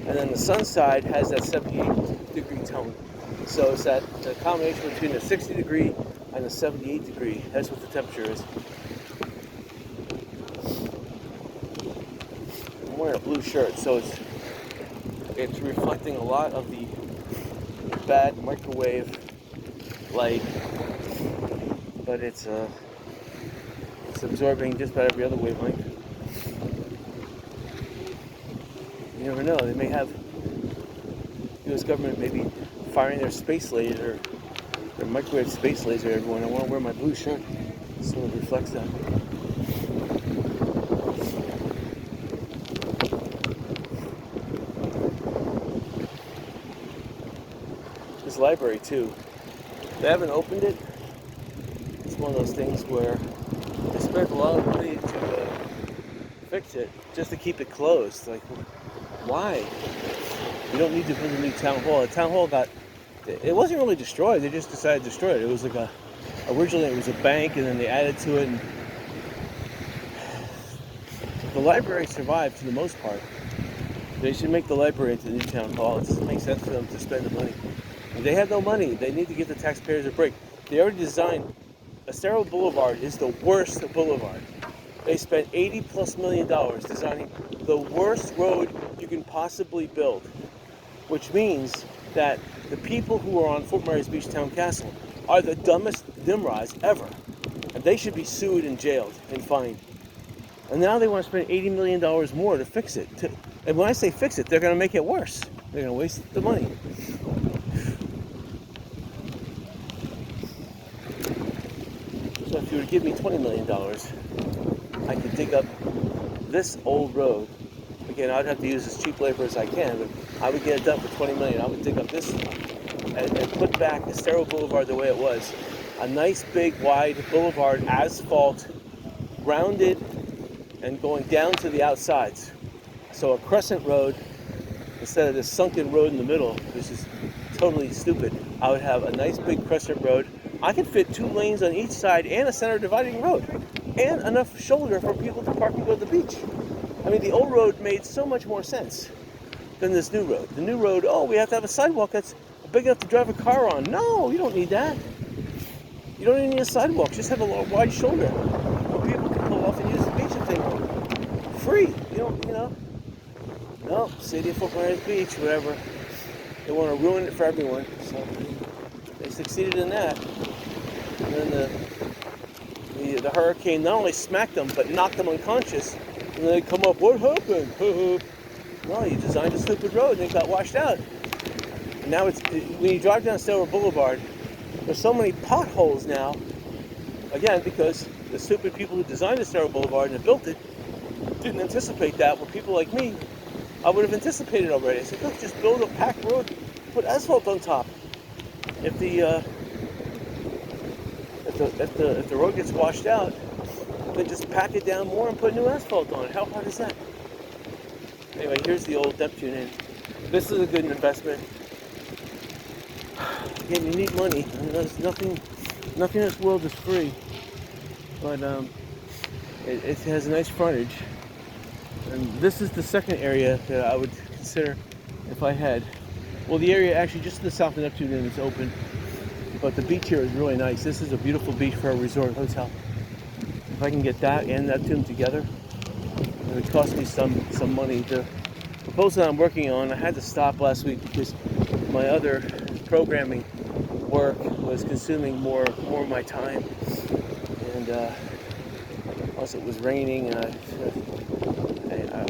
And then the sun side has that 78-degree tone. So it's that the combination between the 60-degree and the 78-degree. That's what the temperature is. I'm wearing a blue shirt, so it's reflecting a lot of the bad microwave light, but it's absorbing just about every other wavelength. You never know. They may have U.S. government maybe firing their space laser, their microwave space laser. Everyone, I want to wear my blue shirt so it reflects that. This library too. They haven't opened it. It's one of those things where they spent a lot of money to fix it just to keep it closed. Like, why? You don't need to build a new town hall. The town hall it wasn't really destroyed. They just decided to destroy it. It was like originally it was a bank, and then they added to it. And the library survived for the most part. They should make the library into the new town hall. It doesn't make sense for them to spend the money. They have no money. They need to give the taxpayers a break. They already designed Estero Boulevard is the worst boulevard. They spent $80+ million designing the worst road you can possibly build, which means that the people who are on Fort Myers Beach Town Castle are the dumbest nimrods ever, and they should be sued and jailed and fined. And now they want to spend $80 million more to fix it. And when I say fix it, they're going to make it worse. They're going to waste the money. So if you would give me $20 million, I could dig up this old road. Again, I'd have to use as cheap labor as I can, but I would get it done for $20 million. I would dig up this and put back Estero Boulevard the way it was. A nice, big, wide boulevard, asphalt, rounded, and going down to the outsides. So a crescent road instead of this sunken road in the middle, which is totally stupid. I would have a nice big crescent road. I could fit 2 lanes on each side and a center dividing road, and enough shoulder for people to park and go to the beach. I mean, the old road made so much more sense than this new road. The new road, we have to have a sidewalk that's big enough to drive a car on. No, you don't need that. You don't even need a sidewalk. Just have a wide shoulder where people can pull off and use the beach if they want. Free. No, City of Fort Myers Beach, whatever. They want to ruin it for everyone. So they succeeded in that. And then the hurricane not only smacked them, but knocked them unconscious. And they come up, what happened? Well, you designed a stupid road and it got washed out. And now when you drive down Estero Boulevard, there's so many potholes now. Again, because the stupid people who designed Estero Boulevard and built it didn't anticipate that. Where people like me, I would have anticipated already. I said, look, just build a packed road, put asphalt on top. If the road gets washed out, then just pack it down more and put new asphalt on it. How hard is that? Anyway, here's the old Neptune Inn. This is a good investment. Again, you need money. I mean, there's nothing in this world is free. But it has a nice frontage. And this is the second area that I would consider if I had. Well, the area actually just to the south of Neptune Inn is open. But the beach here is really nice. This is a beautiful beach for a resort hotel. If I can get that and Neptune together, it would cost me some money. The proposal that I'm working on, I had to stop last week because my other programming work was consuming more of my time. And also it was raining, and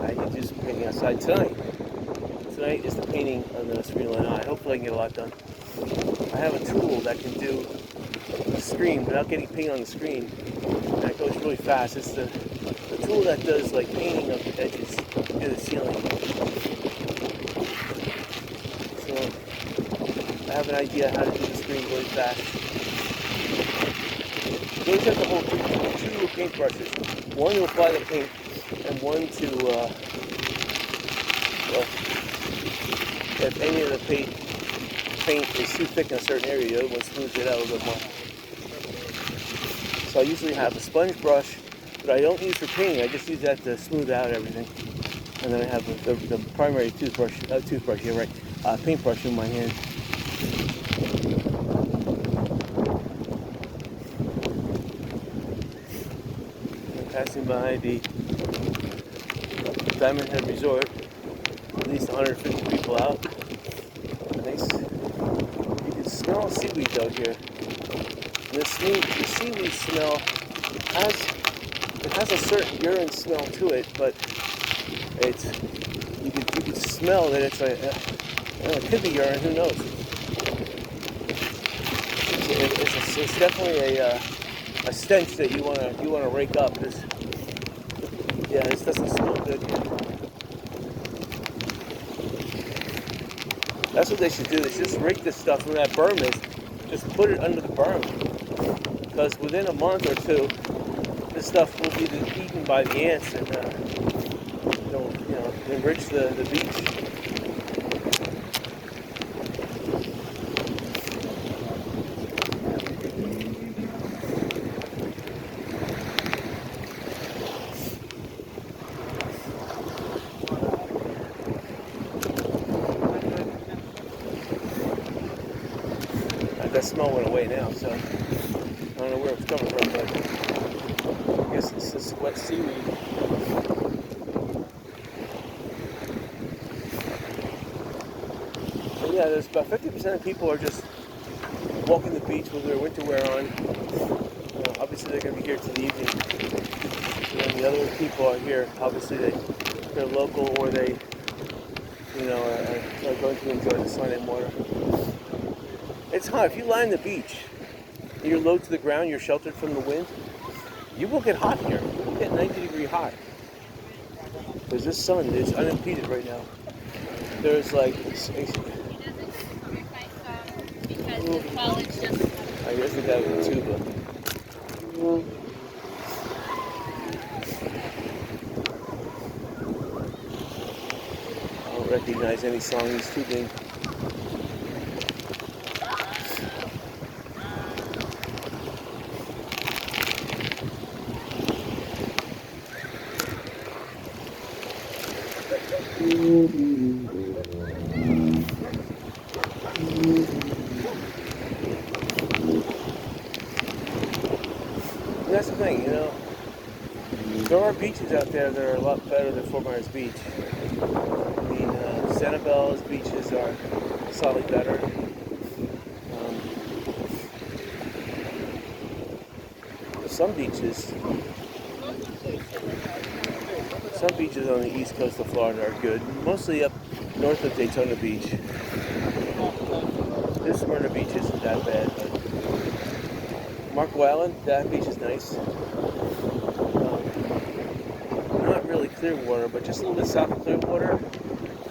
I need to do some painting outside tonight. Tonight is the painting on the screen line. Hopefully I can get a lot done. I have a tool that can do the screen without getting paint on the screen. And that goes really fast. It's the tool that does like painting of the edges to the ceiling. So I have an idea how to do the screen really fast. You always have to hold two paint brushes. One to apply the paint and one to if any of the paint is too thick in a certain area, the other one smooths it out a little bit more. So I usually have a sponge brush that I don't use for painting. I just use that to smooth out everything. And then I have the primary paintbrush in my hand. I'm passing by the Diamond Head Resort. At least 150 people out. Nice. You can smell seaweed out here. And the seaweed smell has a certain urine smell to it, but you can smell that it's it could be urine. Who knows? It's definitely a stench that you wanna rake up. This doesn't smell good here. That's what they should do. They should just rake this stuff where that berm is. Just put it under the berm, because within a month or two, this stuff will be eaten by the ants and it'll enrich the beach. That smell went away now, so I don't know where it's coming from, but I guess it's this wet seaweed. So yeah, there's about 50% of people are just walking the beach with their winter wear on. Obviously they're going to be here till the evening. And the other people are here, obviously they're local, or they are going to enjoy the sun and water. It's hot. If you lie on the beach, you're low to the ground, you're sheltered from the wind, you will get hot here. You will get 90-degree hot. Because this sun is unimpeded right now. There's like... Because the college doesn't have I guess the guy with the tuba. I don't recognize any song he's tubing. That's the thing, there are beaches out there that are a lot better than Fort Myers Beach. I mean, Sanibel's beaches are slightly better. Some beaches on the east coast of Florida are good, mostly up north of Daytona Beach. This Smyrna Beach isn't that bad, but Marco Island, that beach is nice. Not really Clearwater, but just a little bit south of Clearwater.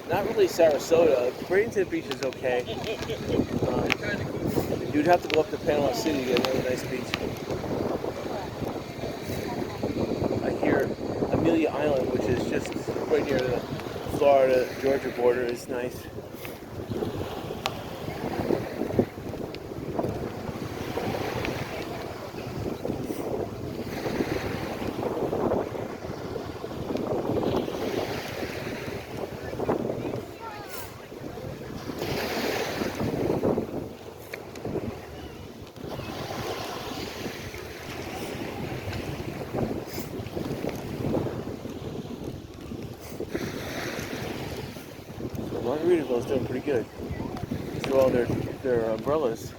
Not really Sarasota. Bradenton Beach is okay. You'd have to go up to Panama City to get another nice beach. I hear Amelia Island, which is just right near the Florida-Georgia border, is nice. Margaritaville's doing pretty good. These are all their umbrellas.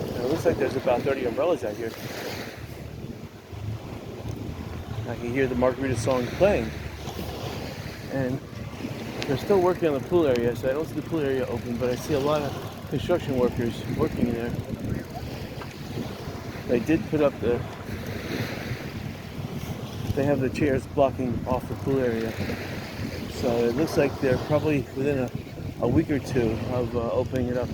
And it looks like there's about 30 umbrellas out here. I can hear the margarita song playing. And they're still working on the pool area, so I don't see the pool area open, but I see a lot of construction workers working there. They did put up they have the chairs blocking off the pool area. So it looks like they're probably within a week or two of opening it up.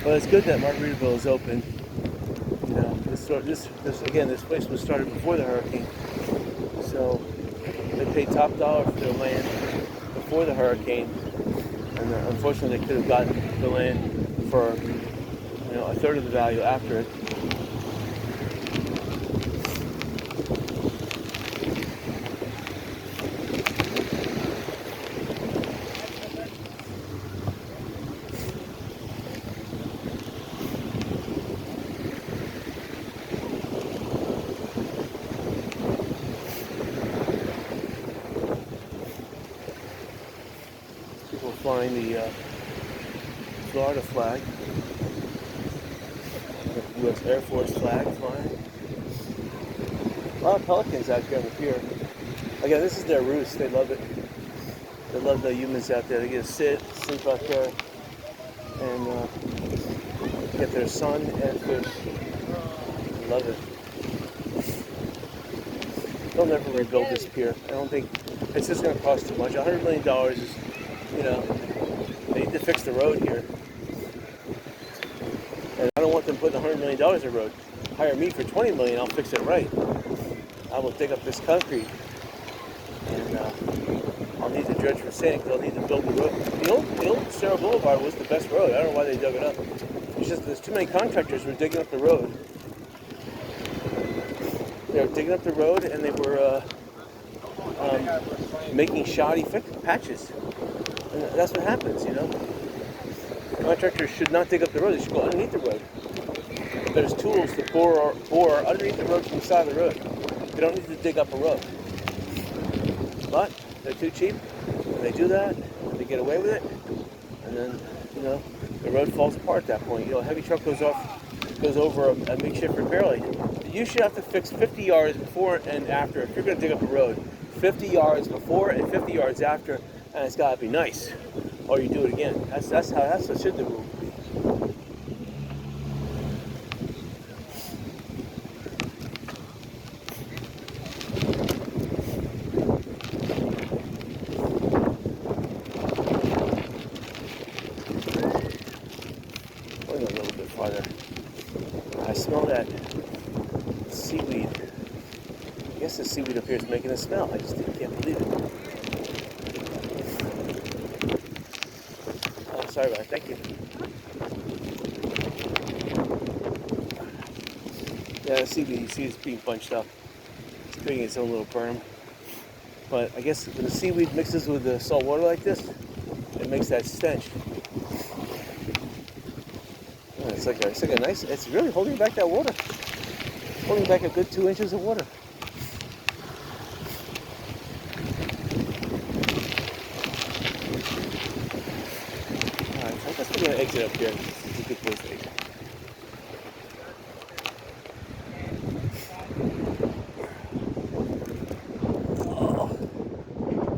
Well, it's good that Margaritaville is open. This place was started before the hurricane, so they paid top dollar for their land. The before the hurricane, and unfortunately they could have gotten the land for a third of the value after it. People flying the Florida flag, the U.S. Air Force flag flying. A lot of pelicans out here on the pier. Again, this is their roost. They love it. They love the humans out there. They get to sit, sleep out there, and get their sun and fish. They love it. They'll never rebuild this pier. I don't think it's just going to cost too much. $100 million is, they need to fix the road here. And I don't want them putting $100 million in road. Hire me for $20 million, I'll fix it right. I will dig up this concrete, and I'll need to dredge for sand because I'll need to build the road. The old Cerro Boulevard was the best road. I don't know why they dug it up. It's just there's too many contractors who were digging up the road. They were digging up the road, and they were making shoddy patches. And that's what happens, Contractors should not dig up the road. They should go underneath the road. There's tools to bore underneath the road from the side of the road. They don't need to dig up a road. But they're too cheap, and they do that, and they get away with it, and then, the road falls apart at that point. A heavy truck goes over a makeshift repair lane. You should have to fix 50 yards before and after. If you're going to dig up a road, 50 yards before and 50 yards after, and it's got to be nice, or you do it again. That's what should the rule be. Going a little bit farther. I smell that seaweed. I guess the seaweed up here is making a smell. I just can't believe it. Oh, sorry about it. Thank you. Yeah, the seaweed, you see it's being bunched up. It's creating its own little berm. But I guess when the seaweed mixes with the salt water like this, it makes that stench. Oh, it's like a nice, it's really holding back that water. Holding back a good 2 inches of water. Alright, so I guess we're going to exit up here. It's a good place to exit.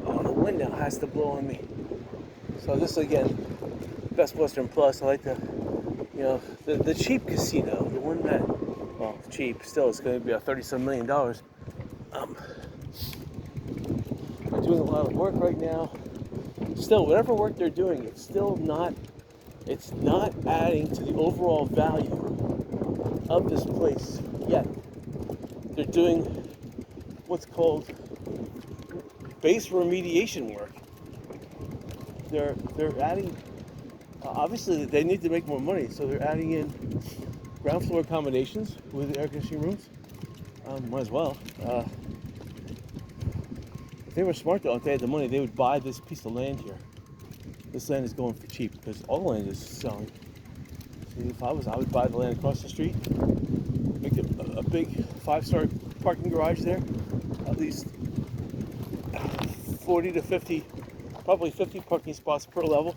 Oh, the wind now has to blow on me. So this again, Best Western Plus. I like the cheap casino, the one that, well, cheap, still it's going to be a $30-some million. They're doing a lot of work right now. Still, whatever work they're doing, it's not adding to the overall value of this place yet. They're doing what's called base remediation work. They're adding, obviously they need to make more money, so they're adding in ground floor accommodations with air conditioning rooms. Might as well. If they were smart though, if they had the money, they would buy this piece of land here. This land is going for cheap because all the land is selling. See, if I would buy the land across the street, make a big 5-star parking garage there, at least 40 to 50, probably 50 parking spots per level,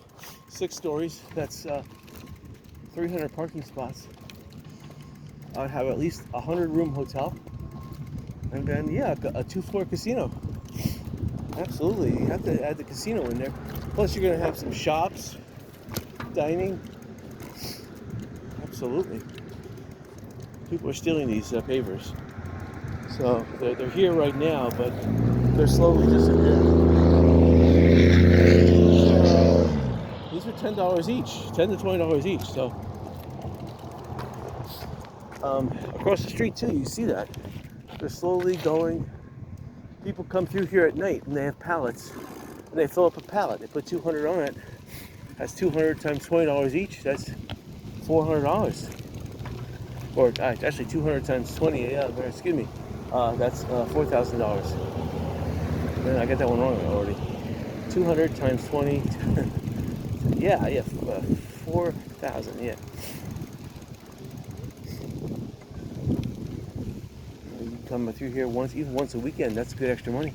6 stories. That's 300 parking spots. I'd have at least a 100-room hotel, and then a 2-floor casino. Absolutely, you have to add the casino in there. Plus, you're going to have some shops, dining. Absolutely. People are stealing these pavers. So they're here right now, but they're slowly disappearing. These are $10 each, $10 to $20 each. So across the street too, you see that they're slowly going. People come through here at night and they have pallets and they fill up a pallet. They put 200 on it. That's 200 times $20 each. That's $400. Or actually 200 times 20. Yeah, excuse me. That's $4,000. Man, I got that one wrong already. 200 times 20. yeah, 4,000. Yeah. You come through here even once a weekend. That's good extra money.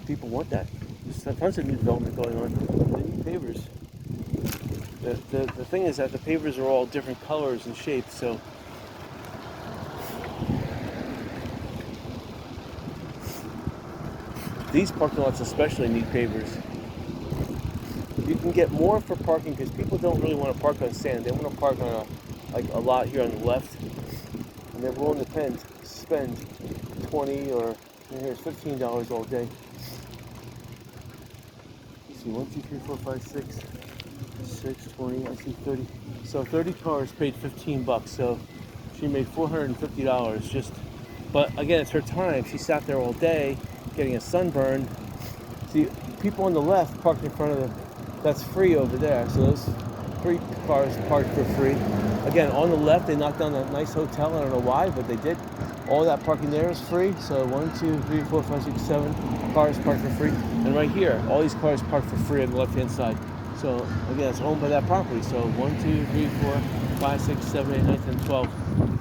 People want that. There's tons of new development going on. They need pavers. The thing is that the pavers are all different colors and shapes, so these parking lots especially need pavers. You can get more for parking because people don't really want to park on sand. They want to park on a lot here on the left, and they're willing to spend $20 or here's $15 all day. Let's see, 1, 2, 3, 4, 5, 6. 20, I see 30. So 30 cars paid $15, so she made $450 just, but again, it's her time. She sat there all day getting a sunburn. See, people on the left parked in front of that's free over there. So those 3 cars parked for free. Again, on the left, they knocked down a nice hotel. I don't know why, but they did. All that parking there is free. So 1, 2, 3, 4, 5, 6, 7 cars parked for free. And right here, all these cars parked for free on the left-hand side. So again, it's owned by that property. So 1, 2, 3, 4, 5, 6, 7, 8, 9, 10, 12.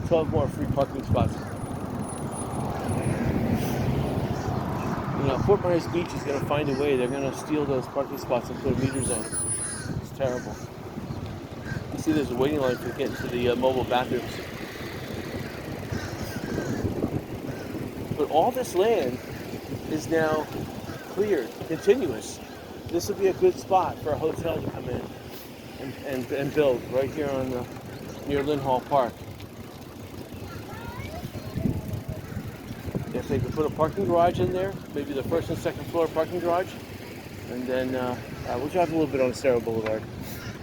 12 more free parking spots. You know, Fort Myers Beach is going to find a way. They're going to steal those parking spots and put meters on it. It's terrible. You see there's a waiting line for getting to the mobile bathrooms. But all this land is now cleared, continuous. This would be a good spot for a hotel to come in and build right here on near Lynn Hall Park. If they could put a parking garage in there, maybe the first and second floor parking garage, and then we'll drive a little bit on Cerro Boulevard.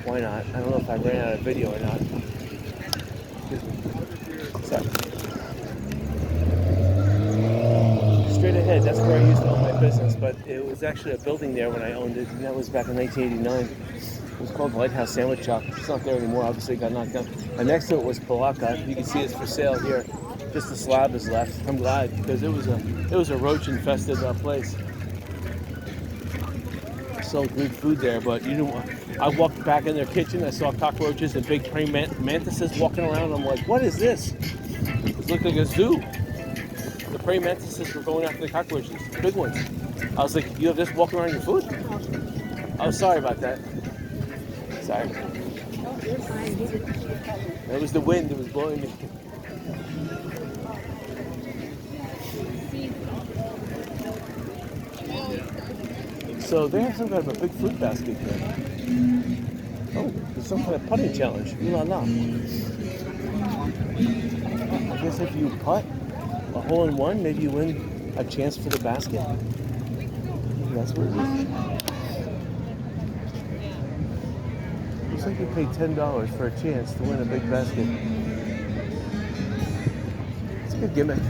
Why not? I don't know if I ran out of video or not. Excuse me. Sorry. Straight ahead, that's where I used to own my business, but it was actually a building there when I owned it, and that was back in 1989. It was called Lighthouse Sandwich Shop. It's not there anymore, obviously it got knocked down. And next to it was Palaka. You can see it's for sale here. Just the slab is left. I'm glad because it was a roach-infested place. Sold good food there, but you know, I walked back in their kitchen. I saw cockroaches and big praying mantises walking around. I'm like, what is this? It looked like a zoo. The praying mantises were going after the cockroaches, big ones. I was like, you have this walking around your food? Oh, sorry about that. Sorry. It was the wind. It was blowing me. So they have some kind of a big fruit basket here. Oh, there's some kind of putting challenge. Ooh la la. I guess if you putt a hole in one, maybe you win a chance for the basket. That's what it is. Looks like you pay $10 for a chance to win a big basket. It's a good gimmick.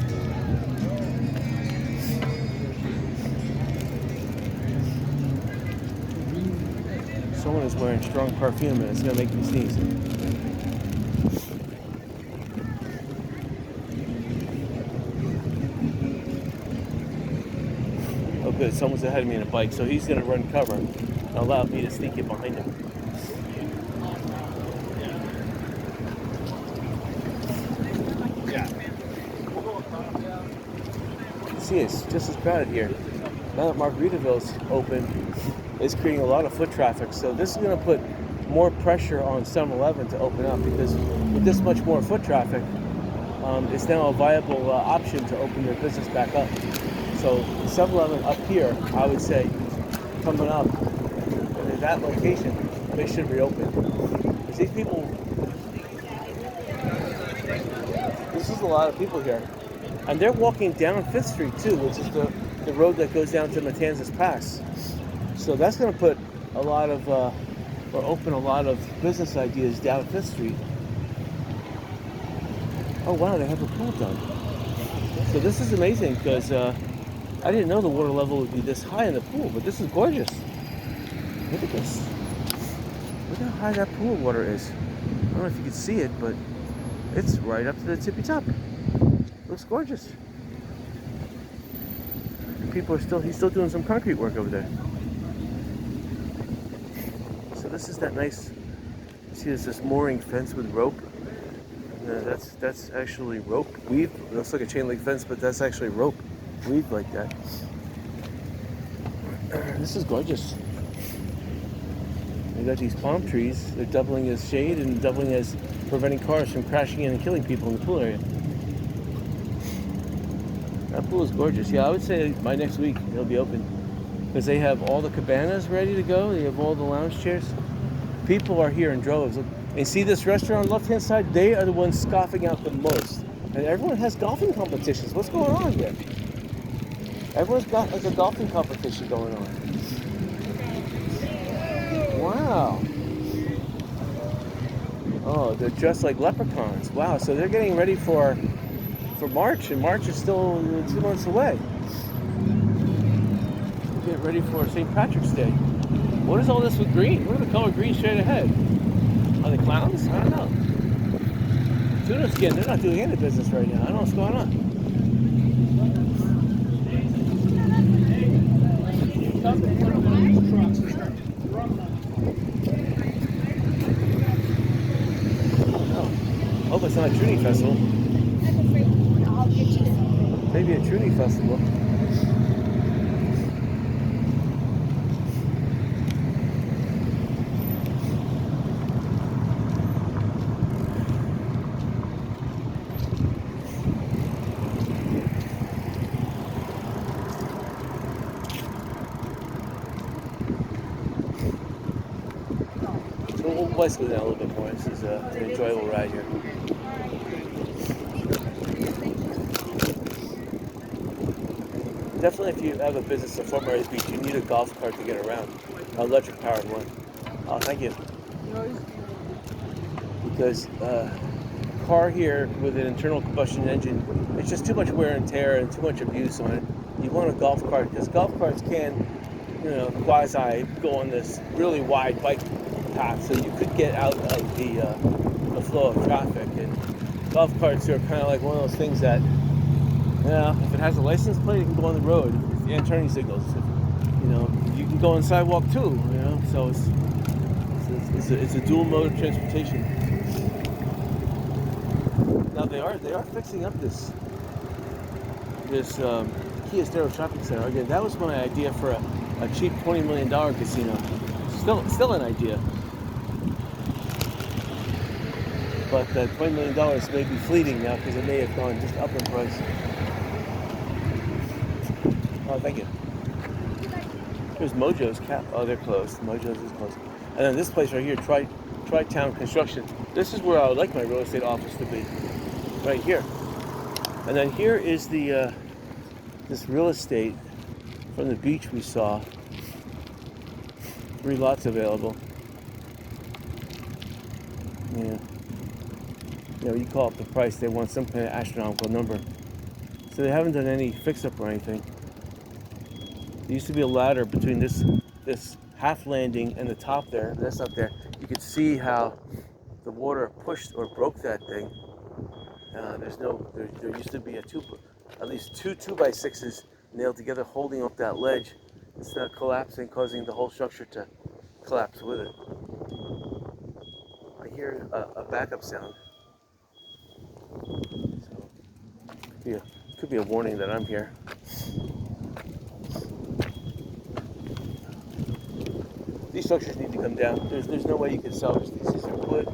Someone is wearing strong perfume and it's going to make me sneeze. Oh good, someone's ahead of me on a bike, so he's going to run cover and allow me to sneak in behind him. See, it's just as crowded here. Now that Margaritaville's open, it's creating a lot of foot traffic. So this is going to put more pressure on 7-Eleven to open up because with this much more foot traffic, it's now a viable option to open their business back up. So 7-Eleven up here, I would say, coming up in that location, they should reopen. Because these people, this is a lot of people here. And they're walking down 5th Street too, which is the road that goes down to Matanzas Pass. So that's going to put a lot of, or open a lot of business ideas down 5th Street. Oh wow, they have a pool done. So this is amazing because I didn't know the water level would be this high in the pool, but this is gorgeous. Look at this. Look how high that pool water is. I don't know if you can see it, but it's right up to the tippy top. Looks gorgeous. He's still doing some concrete work over there. So this is that nice, see there's this mooring fence with rope. That's actually rope weave. It looks like a chain link fence, but that's actually rope weaved like that. This is gorgeous. We got these palm trees. They're doubling as shade and doubling as preventing cars from crashing in and killing people in the pool area. That pool is gorgeous. Yeah, I would say by next week it'll be open because they have all the cabanas ready to go. They have all the lounge chairs. People are here in droves. Look, and see this restaurant on the left-hand side? They are the ones scoffing out the most. And everyone has golfing competitions. What's going on here? Everyone's got like a golfing competition going on. Wow. Oh, they're dressed like leprechauns. Wow, so they're getting ready for March, and March is still 2 months away. Get ready for St. Patrick's Day. What is all this with green? What are the color green straight ahead? Are they clowns? I don't know. Tuna skin, they're not doing any business right now. I don't know what's going on. Oh, hope it's not a tuning festival. Maybe a tuning festival. We'll bicycle down a little bit more. This is an enjoyable ride here. Definitely, if you have a business at Fort Myers Beach, you need a golf cart to get around. An electric powered one. Oh, thank you. Because car here with an internal combustion engine, it's just too much wear and tear and too much abuse on it. You want a golf cart because golf carts can, quasi go on this really wide bike path, so you could get out of the flow of traffic. And golf carts are kind of like one of those things that, if it has a license plate, it can go on the road and turning signals. You can go on the sidewalk too. So it's a dual mode of transportation. Now they are fixing up this Kia Estero shopping center again. That was my idea for a cheap $20 million casino. Still an idea. But that $20 million may be fleeting now because it may have gone just up in price. Oh, thank you. Here's Mojo's Cap. Oh, they're closed. Mojo's is closed. And then this place right here, Tri-Town Construction. This is where I would like my real estate office to be. Right here. And then here is the this real estate from the beach we saw. 3 lots available. Yeah. You call up the price, they want some kind of astronomical number. So they haven't done any fix-up or anything. There used to be a ladder between this half landing and the top there. That's up there. You could see how the water pushed or broke that thing. There used to be at least two 2x6s nailed together holding up that ledge. It's not collapsing, causing the whole structure to collapse with it. I hear a backup sound. So could be a warning that I'm here. These structures need to come down. There's no way you can salvage these. These are wood.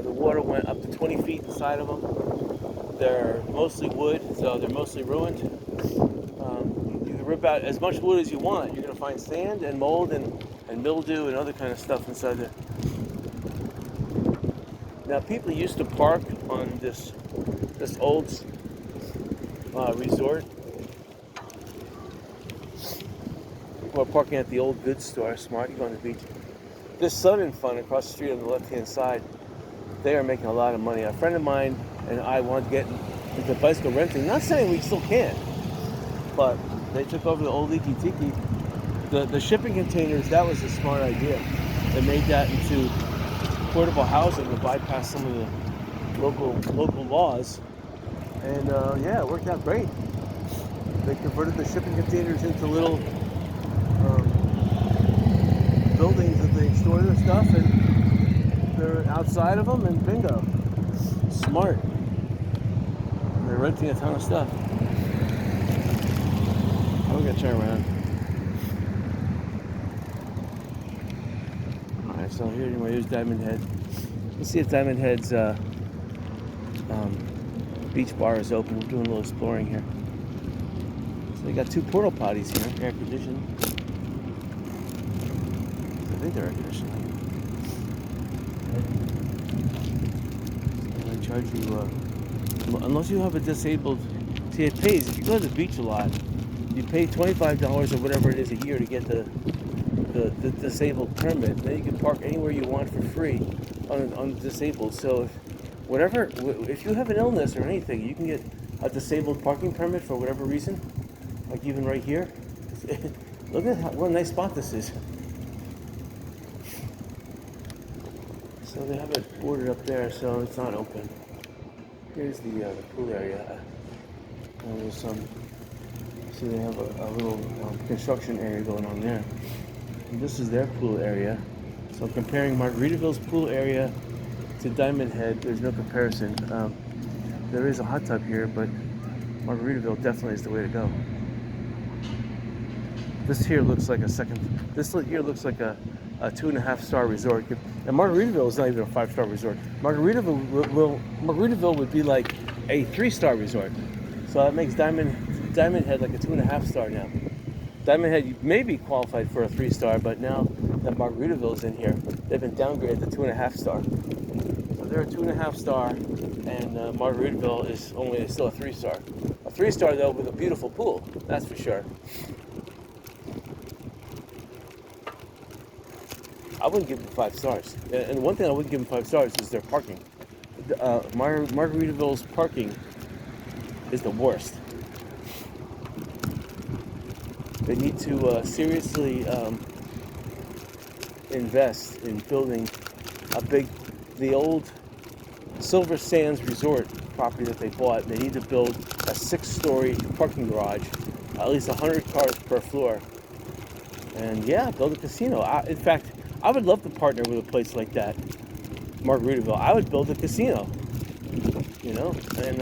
The water went up to 20 feet inside of them. They're mostly wood, so they're mostly ruined. You can rip out as much wood as you want. You're going to find sand and mold and mildew and other kind of stuff inside there. Now, people used to park on this old resort. People are parking at the old goods store. Smart, you go on the beach. This Southern Fund across the street on the left-hand side, they are making a lot of money. A friend of mine and I wanted to get into bicycle renting. Not saying we still can't, but They took over the old Leaky Tiki. The shipping containers, that was a smart idea. They made that into portable housing to bypass some of the local laws. And yeah, it worked out great. They converted the shipping containers into little buildings that they store their stuff, and they're outside of them, and bingo. Smart. And they're renting a ton of stuff. We're gonna turn around. Alright, so here anyway, here's Diamond Head. Let's see if Diamond Head's beach bar is open. We're doing a little exploring here. So they got 2 portal potties here, air conditioned. I think they're air conditioned. So they charge you, unless you have a disabled, see it pays, if you go to the beach a lot, you pay $25 or whatever it is a year to get the disabled permit. And then you can park anywhere you want for free on the disabled. So if you have an illness or anything, you can get a disabled parking permit for whatever reason. Like even right here. Look at what a nice spot this is. So they have it boarded up there, so it's not open. Here's the pool area. And there's some. See, they have a little construction area going on there. And this is their pool area. So comparing Margaritaville's pool area to Diamond Head, there's no comparison. There is a hot tub here, but Margaritaville definitely is the way to go. This here looks like a 2.5-star resort. And Margaritaville is not even a 5-star resort. Margaritaville would be like a 3-star resort. So that makes Diamond Head like a 2.5-star now. Diamond Head may be qualified for a 3-star, but now that Margaritaville is in here, they've been downgraded to 2.5-star. So they're a 2.5-star, and Margaritaville is still a 3-star. A 3-star though with a beautiful pool, that's for sure. I wouldn't give them 5 stars. And one thing I wouldn't give them 5 stars is their parking. Margaritaville's parking is the worst. They need to seriously invest in building the old Silver Sands Resort property that they bought. They need to build a 6-story parking garage, at least 100 cars per floor. And yeah, build a casino. In fact, I would love to partner with a place like that, Margaritaville. I would build a casino, and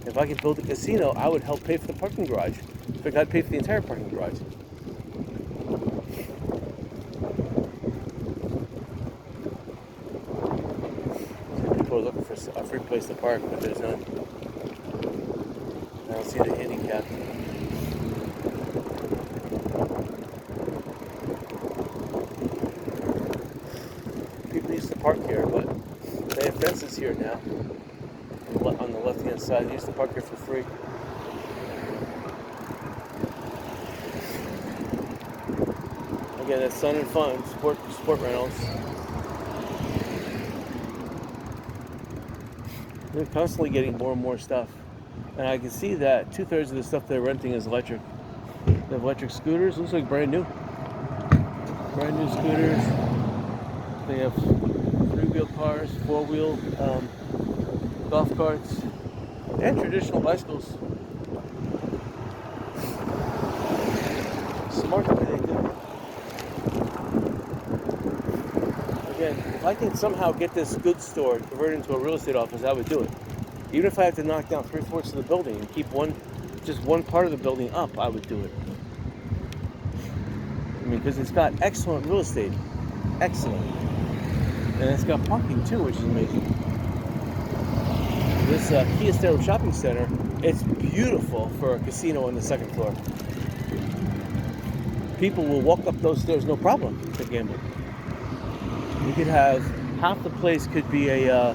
if I could build a casino, I would help pay for the parking garage. In fact, I'd pay for the entire parking garage. People are looking for a free place to park, but there's none. I don't see the handicap. People used to park here, but they have fences here now. On the left-hand side, they used to park here for free. Again, that's Sun and Fun, sport rentals. They're constantly getting more and more stuff. And I can see that 2/3 of the stuff they're renting is electric. They have electric scooters, looks like brand new. Brand new scooters. They have 3-wheel cars, 4-wheel golf carts, and traditional bicycles. Smart the way they do it. Again, if I can somehow get this goods store converted into a real estate office, I would do it. Even if I have to knock down 3/4 of the building and keep just one part of the building up, I would do it. I mean, because it's got excellent real estate. Excellent. And it's got parking too, which is amazing. This Kia Estero shopping center, it's beautiful for a casino on the 2nd floor. People will walk up those stairs no problem to gamble. You could have half the place could be a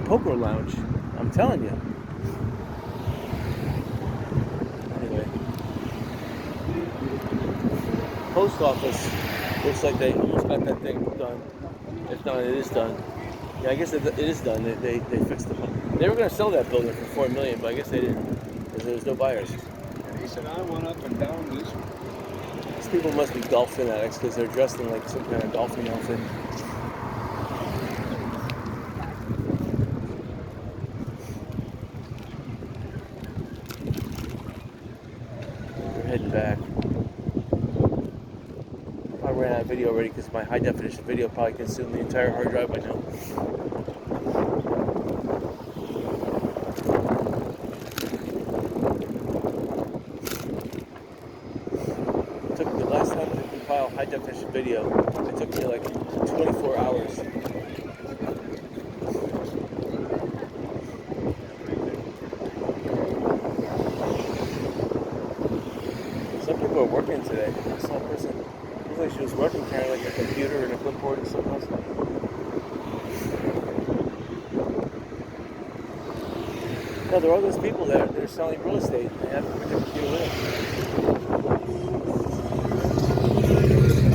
poker lounge. I'm telling you. Anyway, post office looks like they almost got that thing done. If not, it is done. Yeah, I guess it is done. They fixed it. They were going to sell that building for $4 million, but I guess they didn't because there was no buyers. He said, I went up and down this. These people must be golf fanatics because they're dressed in like some kind of golfing outfit. We're heading back. I ran out of video already because my high definition video probably consumed the entire hard drive by now. The last time to compile high definition video, it took me like 24 hours. Some people are working today. I saw a person, looked like she was working carrying like a computer and a clipboard and something else. No, there are all those people that are selling real estate. They have a computer with them.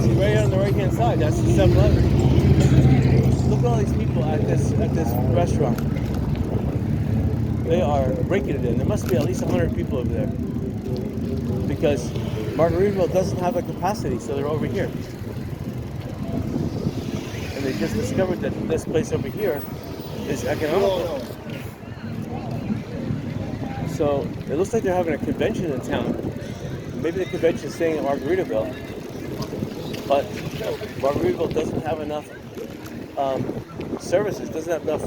See, right on the right-hand side, that's the 7-Eleven. Look at all these people at this restaurant. They are breaking it in. There must be at least 100 people over there. Because Margaritaville doesn't have a capacity, so they're over here. And they just discovered that this place over here is economical. So it looks like they're having a convention in town. Maybe the convention is staying at Margaritaville, but Margaritaville doesn't have enough services, doesn't have enough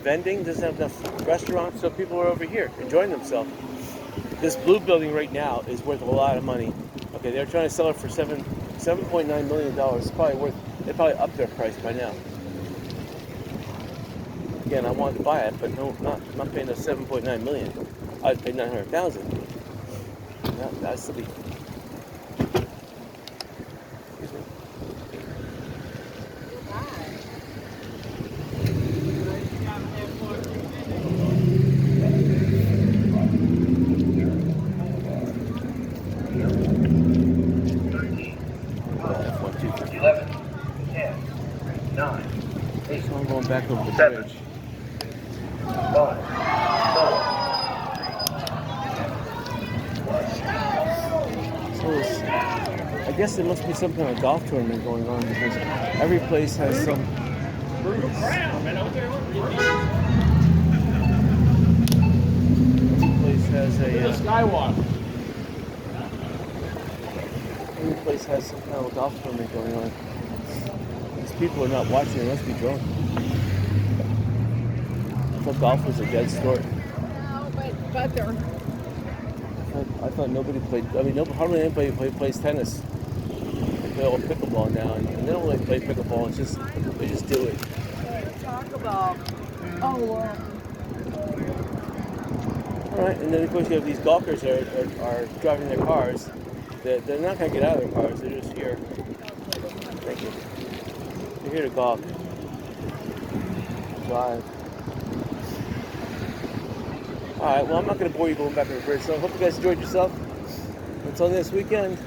vending, doesn't have enough restaurants, so people are over here enjoying themselves. This blue building right now is worth a lot of money. Okay, they're trying to sell it for $7.9 million. It's probably worth. They probably upped their price by now. Again, I wanted to buy it, but no, not paying the $7.9 million. I'd pay $900,000. That's the be. Excuse me. F1, 11, 10, 9, 8, so I'm going back over the 7, bridge. 5, 4. So I guess there must be some kind of golf tournament going on because every place has some. Every place has a Skywalker. every place has some kind of golf tournament going on. These people are not watching; they must be drunk. I thought golf was a dead sport. No, but they're. I thought nobody played. I mean, hardly anybody plays tennis. They play all pickleball now, and they don't really play pickleball. It's just they just do it. Talk about. Oh, well. All right, and then of course you have these gawkers that are driving their cars. They're not going to get out of their cars. They're just here. Thank you. They're here to gawk. Drive. All right. Well, I'm not going to bore you going back to the bridge. So I hope you guys enjoyed yourself. Until next weekend.